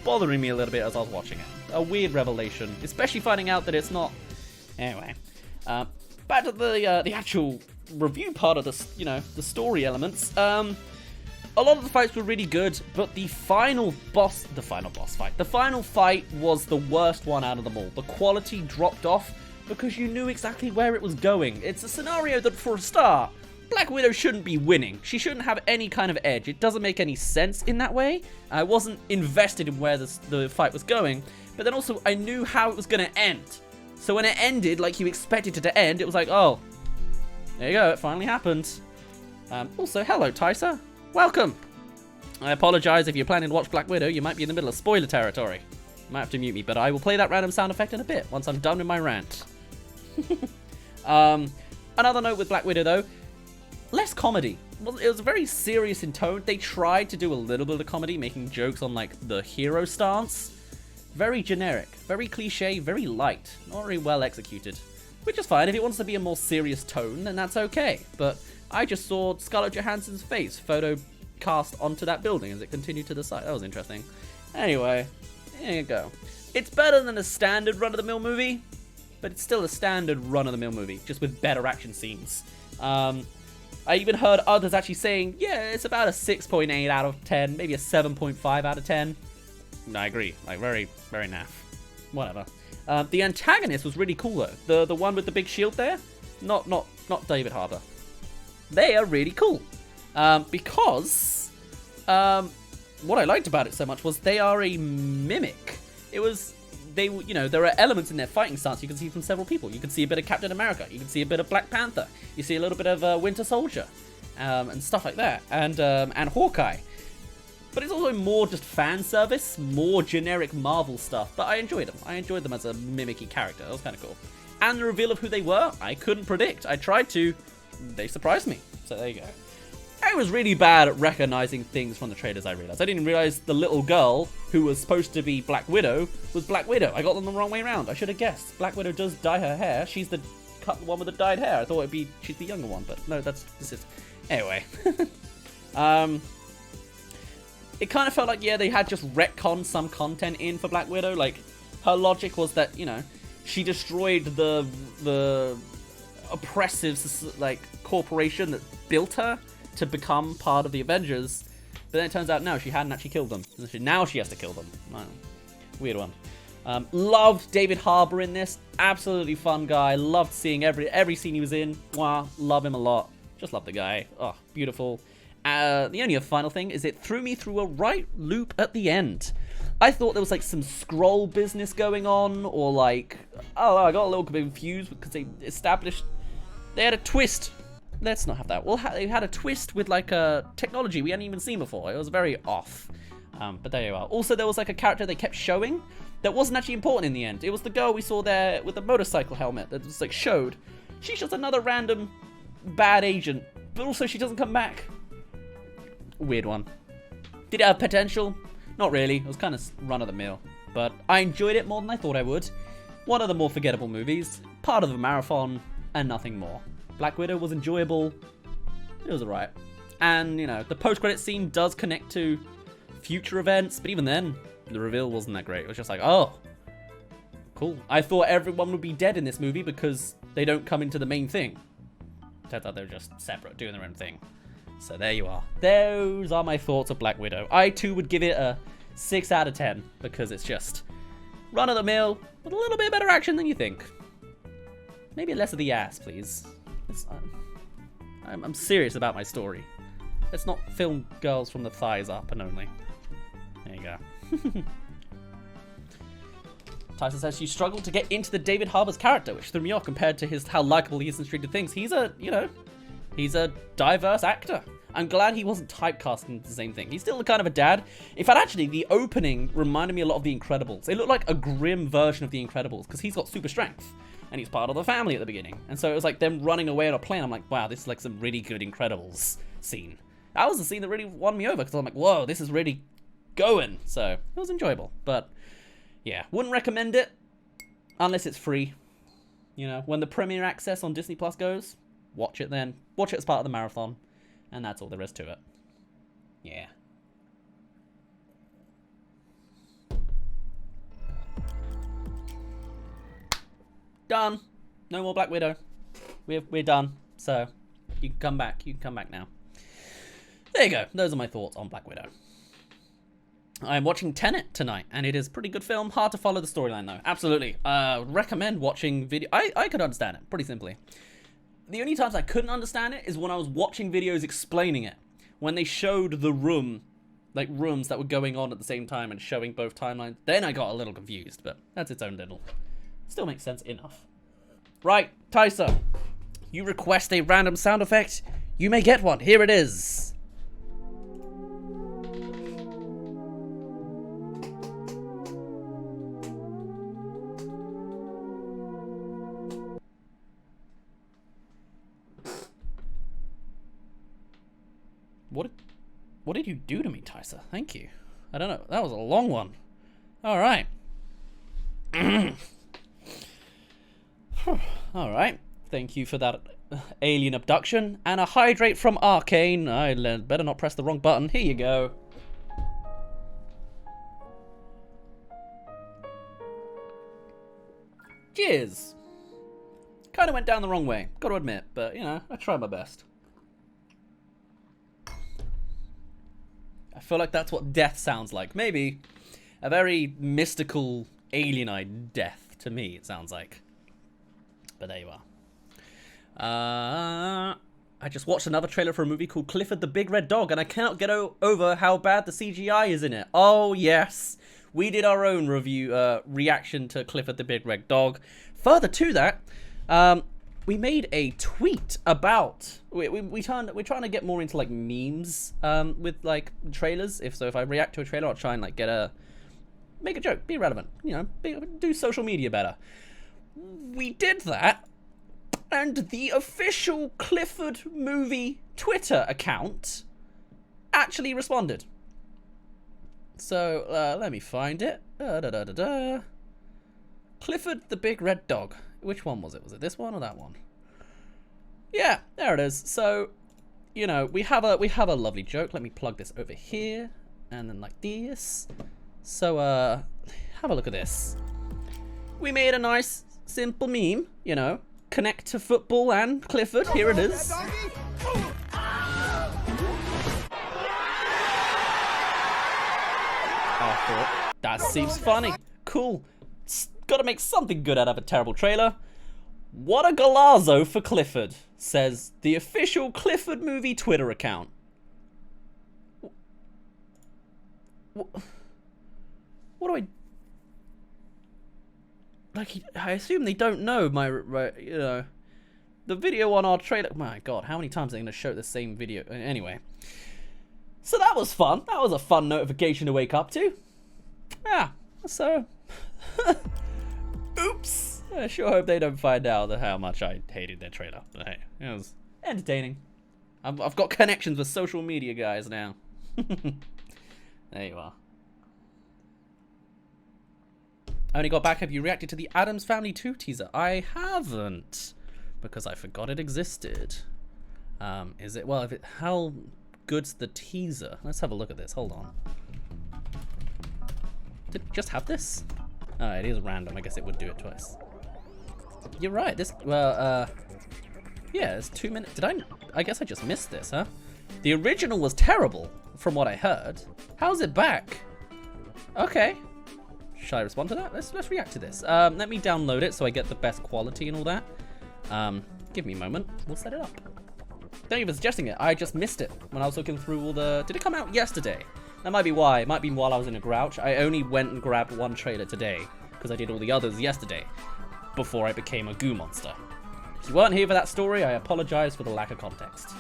bothering me a little bit as I was watching it. A weird revelation, especially finding out that it's not. Anyway, back to the actual review part of this, you know, the story elements. A lot of the fights were really good, but the final fight was the worst one out of them all. The quality dropped off because you knew exactly where it was going. It's a scenario that, for a start, Black Widow shouldn't be winning. She shouldn't have any kind of edge. It doesn't make any sense in that way. I wasn't invested in where the fight was going, but then also I knew how it was going to end. So when it ended like you expected it to end, it was like, oh, there you go, it finally happened. Also, hello, Tysa. Welcome. I apologize if you're planning to watch Black Widow. You might be in the middle of spoiler territory. You might have to mute me, but I will play that random sound effect in a bit once I'm done with my rant. Another note with Black Widow, though. less comedy. It was very serious in tone. They tried to do a little bit of comedy, making jokes on like the hero stance. Very generic, very cliche, very light, not very well executed. Which is fine. If it wants to be a more serious tone, then that's okay. But I just saw Scarlett Johansson's face photo cast onto that building as it continued to the side. That was interesting. Anyway, there you go. It's better than a standard run-of-the-mill movie, but it's still a standard run-of-the-mill movie, just with better action scenes. I even heard others actually saying, yeah, it's about a 6.8 out of 10, maybe a 7.5 out of 10. I agree. Like, very, very naff. Whatever. The antagonist was really cool, though. The one with the big shield there? Not David Harbour. They are really cool. Because what I liked about it so much was they are a mimic. There are elements in their fighting stance you can see from several people. You can see a bit of Captain America. You can see a bit of Black Panther. You see a little bit of Winter Soldier, and stuff like that, and Hawkeye. But it's also more just fan service, more generic Marvel stuff. But I enjoyed them. I enjoyed them as a mimicky character. That was kind of cool. And the reveal of who they were, I couldn't predict. I tried to. They surprised me. So there you go. I was really bad at recognizing things from the trailers, I realized. I didn't realize the little girl who was supposed to be Black Widow was Black Widow. I got them the wrong way around. I should have guessed. Black Widow does dye her hair. She's the one with the dyed hair. I thought she's the younger one, but no, this is... Anyway. It kind of felt like, yeah, they had just retconned some content in for Black Widow. Like, her logic was that, she destroyed the oppressive, like, corporation that built her to become part of the Avengers, but then it turns out no, she hadn't actually killed them. Now she has to kill them. Weird one. Loved David Harbour in this. Absolutely fun guy. Loved seeing every scene he was in. Wow, love him a lot. Just love the guy. Oh, beautiful. The only final thing is it threw me through a right loop at the end. I thought there was like some scroll business going on, or like, oh, I got a little confused because they had a twist. Let's not have that. Well, they had a twist with like a technology we hadn't even seen before. It was very off. But there you are. Also, there was like a character they kept showing that wasn't actually important in the end. It was the girl we saw there with the motorcycle helmet that was like showed. She's just another random bad agent, but also she doesn't come back. Weird one. Did it have potential? Not really. It was kind of run of the mill, but I enjoyed it more than I thought I would. One of the more forgettable movies, part of a marathon, and nothing more. Black Widow was enjoyable. It was alright. And, the post-credit scene does connect to future events, but even then, the reveal wasn't that great. It was just like, oh, cool. I thought everyone would be dead in this movie because they don't come into the main thing. Turns out they're just separate, doing their own thing. So there you are. Those are my thoughts of Black Widow. I, too, would give it a 6 out of 10 because it's just run-of-the-mill with a little bit better action than you think. Maybe less of the ass, please. I'm serious about my story. Let's not film girls from the thighs up and only. There you go. Tyson says you struggled to get into the David Harbour's character, which threw me off compared to how likable he is in Stranger Things. He's a diverse actor. I'm glad he wasn't typecast into the same thing. He's still kind of a dad. In fact, actually, the opening reminded me a lot of The Incredibles. It looked like a grim version of The Incredibles because he's got super strength. And he's part of the family at the beginning. And so it was like them running away on a plane. I'm like, wow, this is like some really good Incredibles scene. That was the scene that really won me over because I'm like, whoa, this is really going. So it was enjoyable. But yeah, wouldn't recommend it unless it's free. When the premiere access on Disney Plus goes, watch it then. Watch it as part of the marathon. And that's all there is to it. Yeah. Done. No more Black Widow. We're done. So you can come back. You can come back now. There you go. Those are my thoughts on Black Widow. I'm watching Tenet tonight, and it is a pretty good film. Hard to follow the storyline though. Absolutely. Recommend watching video. I could understand it pretty simply. The only times I couldn't understand it is when I was watching videos explaining it. When they showed the rooms that were going on at the same time and showing both timelines. Then I got a little confused, but that's its own little. Still makes sense enough. Right, Tyson. You request a random sound effect. You may get one. Here it is. What did you do to me, Tysa? Thank you. I don't know. That was a long one. All right. All right. Thank you for that alien abduction. And a hydrate from Arcane. I better not press the wrong button. Here you go. Cheers. Kind of went down the wrong way, gotta admit, but you know, I tried my best. I feel like that's what death sounds like. Maybe a very mystical, alien-eyed death to me, it sounds like. But there you are. I just watched another trailer for a movie called Clifford the Big Red Dog, and I cannot get over how bad the CGI is in it. Oh, yes. We did our own review, reaction to Clifford the Big Red Dog. Further to that, we made a tweet about we're trying to get more into like memes with like trailers. If I react to a trailer, I'll try and like make a joke, be relevant, you know, do social media better. We did that, and the official Clifford movie Twitter account actually responded. So let me find it. Clifford the Big Red Dog. Which one was it? Was it this one or that one? Yeah, there it is. So, you know, we have a lovely joke. Let me plug this over here, and then like this. So, have a look at this. We made a nice, simple meme. You know, connect to football and Clifford. Here it is. I thought that seems funny. Cool. Gotta make something good out of a terrible trailer. What a golazo for Clifford, says the official Clifford movie Twitter account. What do I... Like, I assume they don't know my, you know, the video on our trailer. My God, how many times are they going to show the same video? Anyway. So that was fun. That was a fun notification to wake up to. Yeah, so... Oops. I sure hope they don't find out how much I hated their trailer. But hey, it was entertaining. I've got connections with social media guys now. There you are. I only got back. Have you reacted to the Addams Family 2 teaser? I haven't, because I forgot it existed. Is it? Well, how good's the teaser? Let's have a look at this. Hold on. Did it just have this? Oh, it is random. I guess it would do it twice. You're right. This, well, yeah, it's 2 minutes. I guess I just missed this, huh? The original was terrible, from what I heard. How's it back? Okay. Should I respond to that? Let's react to this. Let me download it so I get the best quality and all that. Give me a moment. We'll set it up. Don't even suggesting it. I just missed it when I was looking through all the... Did it come out yesterday? That might be why. It might be while I was in a grouch. I only went and grabbed one trailer today because I did all the others yesterday before I became a goo monster. If you weren't here for that story, I apologize for the lack of context.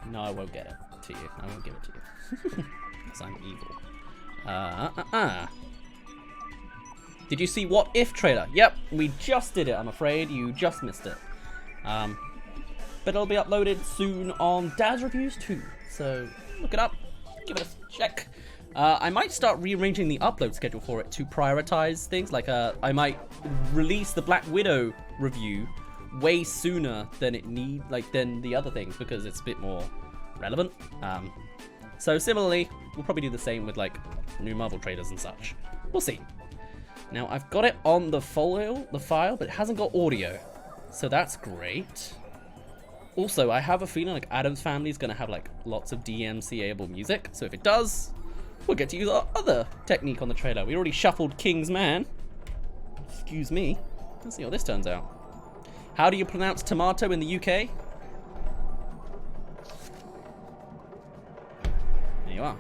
No, I won't get it to you. I won't give it to you. Because I'm evil. Did you see What If trailer? Yep, we just did it, I'm afraid. You just missed it. But it'll be uploaded soon on DazzReviews too. So look it up. Give it a check. I might start rearranging the upload schedule for it to prioritize things. Like, I might release the Black Widow review way sooner than than the other things because it's a bit more relevant. So similarly, we'll probably do the same with like new Marvel trailers and such. We'll see. Now I've got it on the file, but it hasn't got audio, so that's great. Also, I have a feeling like Addams Family is going to have like lots of DMCA-able music, so if it does, we'll get to use our other technique on the trailer. We already shuffled King's Man. Excuse me. Let's see how this turns out. How do you pronounce tomato in the UK? There you are.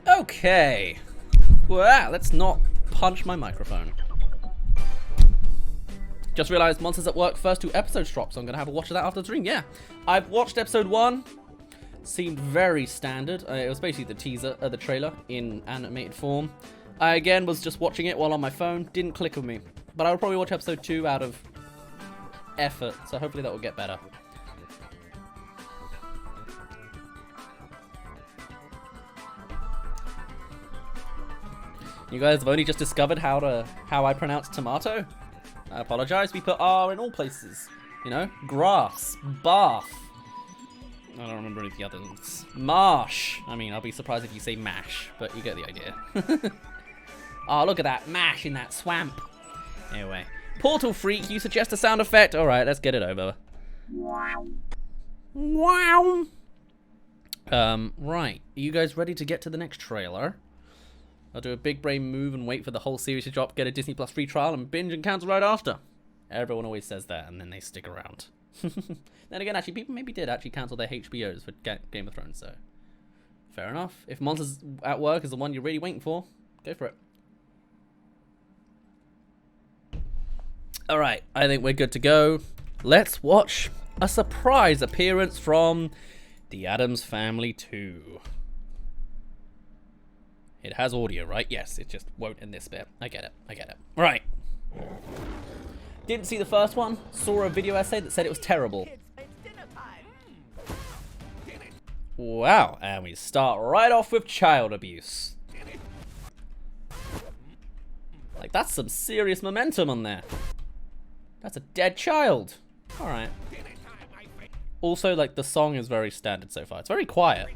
Okay. Wow, let's not punch my microphone. Just realized Monsters at Work first 2 episodes dropped, so I'm going to have a watch of that after the stream. Yeah, I've watched episode 1. Seemed very standard. It was basically the teaser, the trailer in animated form. I again was just watching it while on my phone. Didn't click with me. But I will probably watch episode 2 out of effort, so hopefully that will get better. You guys have only just discovered how I pronounce tomato? I apologize. We put R in all places. You know? Grass. Bath. I don't remember any of the others. Marsh. I mean, I'll be surprised if you say mash, but you get the idea. Oh, look at that mash in that swamp. Anyway. Portal Freak, you suggest a sound effect? Alright, let's get it over. Wow. Right. Are you guys ready to get to the next trailer? I'll do a big brain move and wait for the whole series to drop, get a Disney Plus free trial, and binge and cancel right after. Everyone always says that, and then they stick around. Then again, actually, people maybe did actually cancel their HBOs for Game of Thrones, so... Fair enough. If Monsters at Work is the one you're really waiting for, go for it. Alright, I think we're good to go. Let's watch a surprise appearance from The Addams Family 2. It has audio, right? Yes, it just won't in this bit. I get it. I get it. Right. Didn't see the first one. Saw a video essay that said it was terrible. Wow. And we start right off with child abuse. Like, that's some serious momentum on there. That's a dead child. Alright. Also, like, the song is very standard so far. It's very quiet.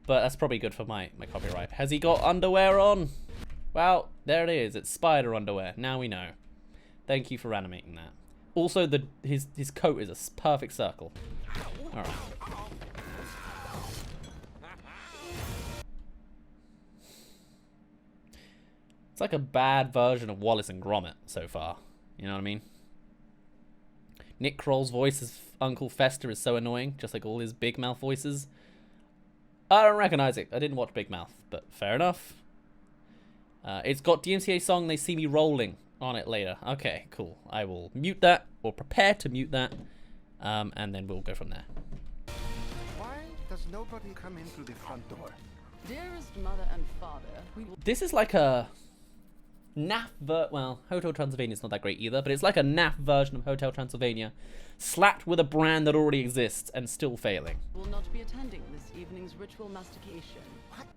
But that's probably good for my copyright. Has he got underwear on? Well, there it is. It's spider underwear. Now we know. Thank you for animating that. Also, his coat is a perfect circle. Alright. It's like a bad version of Wallace and Gromit so far. You know what I mean? Nick Kroll's voice as Uncle Fester is so annoying, just like all his Big Mouth voices. I don't recognize it. I didn't watch Big Mouth, but fair enough. It's got DMCA song They See Me Rolling on it later. Okay, cool. I will mute that, or prepare to mute that, and then we'll go from there. Why does nobody come in through the front door? Dearest mother and father, we will... This is like a naff well, Hotel Transylvania's not that great either, but it's like a naff version of Hotel Transylvania, slapped with a brand that already exists and still failing. Will not be attending this evening's ritual mastication. What?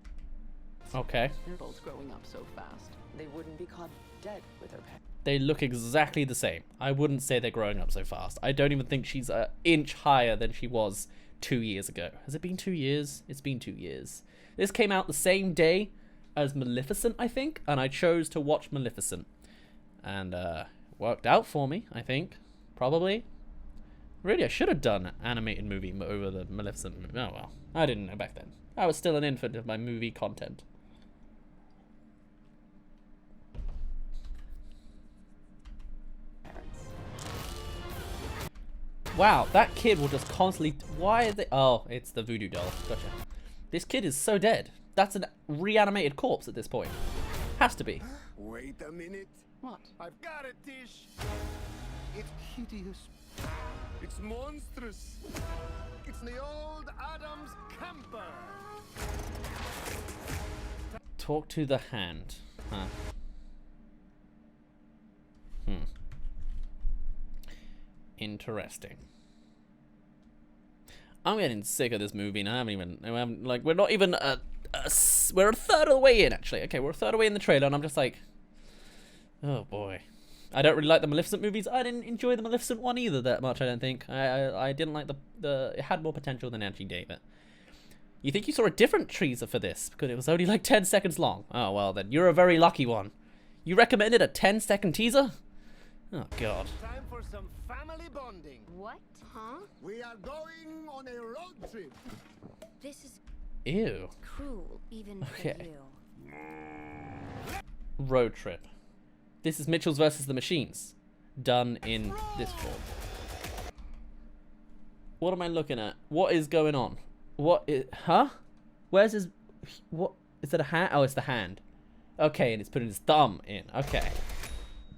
Okay. They're both growing up so fast. They wouldn't be caught dead with their parents. They look exactly the same. I wouldn't say they're growing up so fast. I don't even think she's an inch higher than she was 2 years ago. Has it been 2 years? It's been 2 years. This came out the same day as Maleficent, I think, and I chose to watch Maleficent. And worked out for me, I think. Probably. Really, I should have done an animated movie over the Maleficent movie. Oh well, I didn't know back then. I was still an infant of my movie content. Wow, that kid will just constantly... Why are they... Oh, it's the voodoo doll. Gotcha. This kid is so dead. That's a reanimated corpse at this point. Has to be. Wait a minute. What? I've got it, Tish. It's hideous. It's monstrous. It's the old Addams camper. Talk to the hand. Huh. Interesting. I'm getting sick of this movie, and we're not even we're a third of the way in, actually. Okay, we're a third of the way in the trailer, and I'm just like, oh boy. I don't really like the Maleficent movies. I didn't enjoy the Maleficent one either that much, I don't think. I didn't like it had more potential than Angie David. You think you saw a different teaser for this, because it was only like 10 seconds long. Oh, well then, you're a very lucky one. You recommended a 10-second teaser? Oh, God. Time for some family bonding. What? Huh? We are going on a road trip. This is Ew. cruel, even Okay. for you. Road trip. This is Mitchell's versus the Machines, done in this form. What am I looking at? What is going on? What is... Huh? Where's his... What? Is that a hand? Oh, it's the hand. Okay, and it's putting his thumb in. Okay.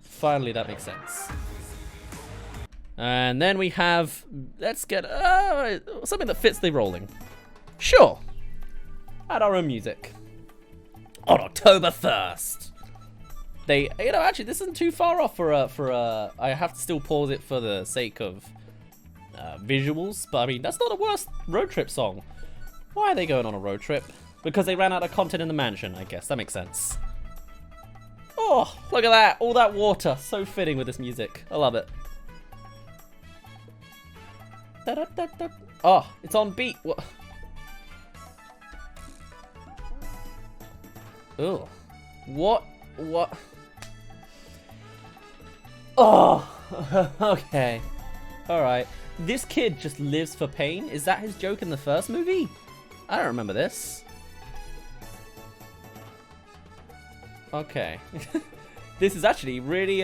Finally, that makes sense. And then we have... Let's get... something that fits the rolling. Sure. Add our own music. On October 1st. they, you know, actually this isn't too far off for I have to still pause it for the sake of visuals, but I mean, that's not the worst road trip song. Why are they going on a road trip? Because they ran out of content in the mansion, I guess. That makes sense. Oh, look at that. All that water. So fitting with this music. I love it. Da -da -da -da. Oh, it's on beat. What? Ugh. What? What? Oh, okay. Alright. This kid just lives for pain? Is that his joke in the first movie? I don't remember this. Okay. This is actually really,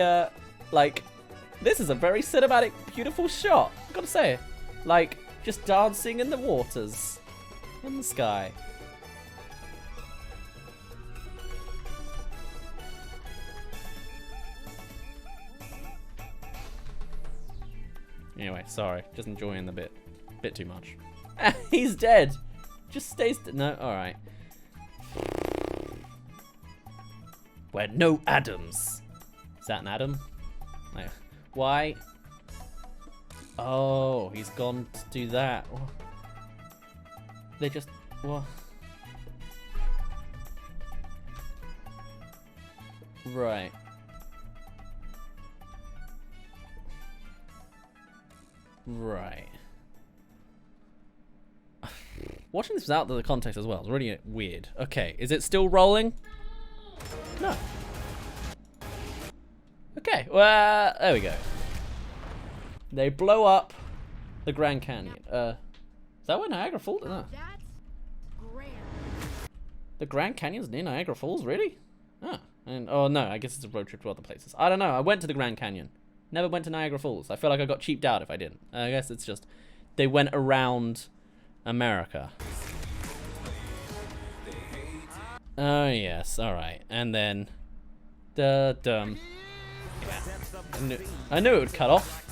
like, this is a very cinematic, beautiful shot. I've got to say. Like, just dancing in the waters. In the sky. Anyway, sorry. Just enjoying the bit too much. He's dead. Just stays. No, all right. We're no Addams. Is that an Adam? Like, why? Oh, he's gone to do that. They just what? Right. Right. Watching this without the context as well is really weird. Okay, is it still rolling? No. Okay, well, there we go. They blow up the Grand Canyon. Is that where Niagara Falls? No. That's grand. The Grand Canyon's near Niagara Falls, really? Oh, and oh no, I guess it's a road trip to other places. I don't know. I went to the Grand Canyon. Never went to Niagara Falls. I feel like I got cheaped out if I didn't. I guess it's just they went around America. Oh yes, all right. And then I knew it would cut off.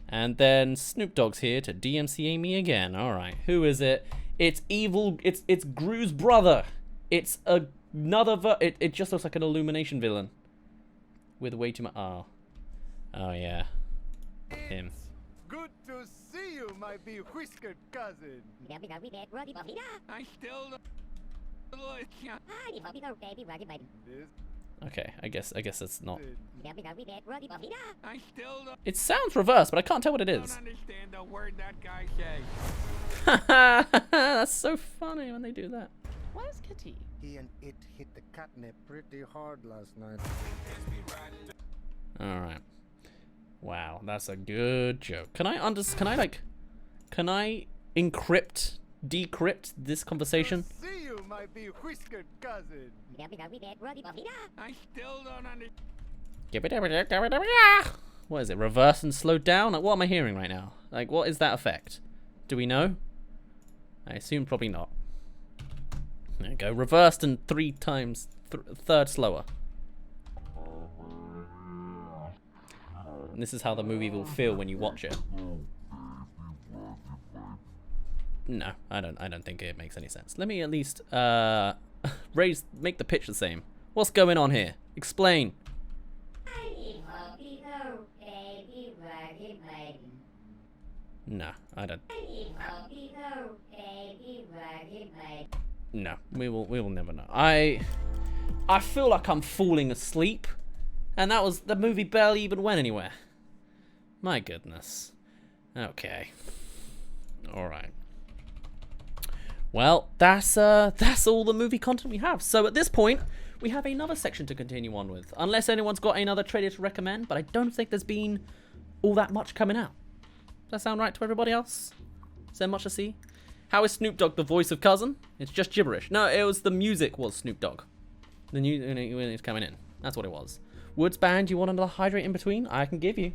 And then Snoop Dogg's here to DMCA me again. All right, who is it? It's evil. It's Gru's brother. It's another. It just looks like an Illumination villain with way too much. Oh yeah, him. Good to see you, my bewhiskered cousin. I still Okay, I guess it's not. I still It sounds reversed, but I can't tell what it is. understand a word that guy says. That's so funny when they do that. Where's Kitty? He and it hit the catnip pretty hard last night. All right. Wow, that's a good joke. Can I encrypt, decrypt this conversation? See you, my bewhiskered cousin. I still don't understand. What is it? Reverse and slow down? Like, what am I hearing right now? Like, what is that effect? Do we know? I assume probably not. There we go. Reversed and third slower. And this is how the movie will feel when you watch it. No, I don't think it makes any sense. Let me at least make the pitch the same. What's going on here? Explain. No, I don't. No, we will never know. I feel like I'm falling asleep, and the movie barely even went anywhere. My goodness. Okay. All right. Well, that's all the movie content we have. So at this point, we have another section to continue on with. Unless anyone's got another trailer to recommend, but I don't think there's been all that much coming out. Does that sound right to everybody else? Is there much to see? How is Snoop Dogg the voice of Cousin? It's just gibberish. No, it was the music was Snoop Dogg. The new when it's coming in. That's what it was. Woods band, you want another hydrate in between? I can give you.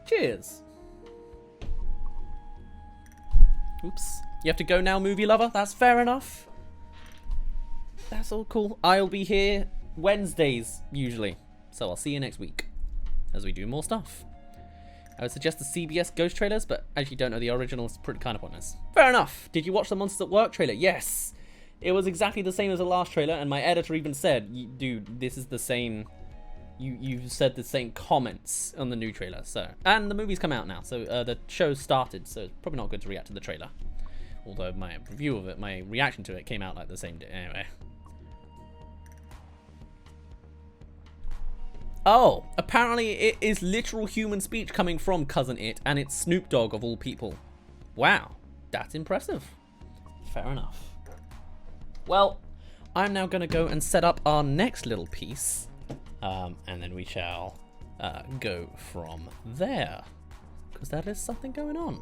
Cheers. Oops. You have to go now, movie lover? That's fair enough. That's all cool. I'll be here Wednesdays, usually. So I'll see you next week as we do more stuff. I would suggest the CBS Ghost trailers, but as you don't know the original, it's pretty kind of pointless. Fair enough. Did you watch the Monsters at Work trailer? Yes. It was exactly the same as the last trailer, and my editor even said, dude, this is the same... You've said the same comments on the new trailer, so... And the movie's come out now, so the show's started, so it's probably not good to react to the trailer. Although my review of it, my reaction to it came out like the same day. Anyway. Oh, apparently it is literal human speech coming from Cousin It, and it's Snoop Dogg of all people. Wow, that's impressive. Fair enough. Well, I'm now going to go and set up our next little piece, and then we shall go from there, because there is something going on.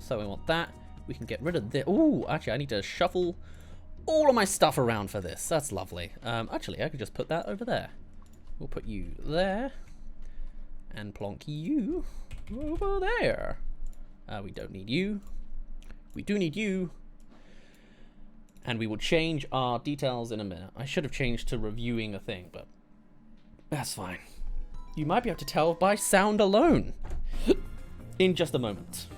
So we want that. We can get rid of this. Ooh, actually, I need to shuffle all of my stuff around for this. That's lovely. Actually, I could just put that over there. We'll put you there, and plonk you over there. We don't need you. We do need you. And we will change our details in a minute. I should have changed to reviewing a thing, but that's fine. You might be able to tell by sound alone. In just a moment.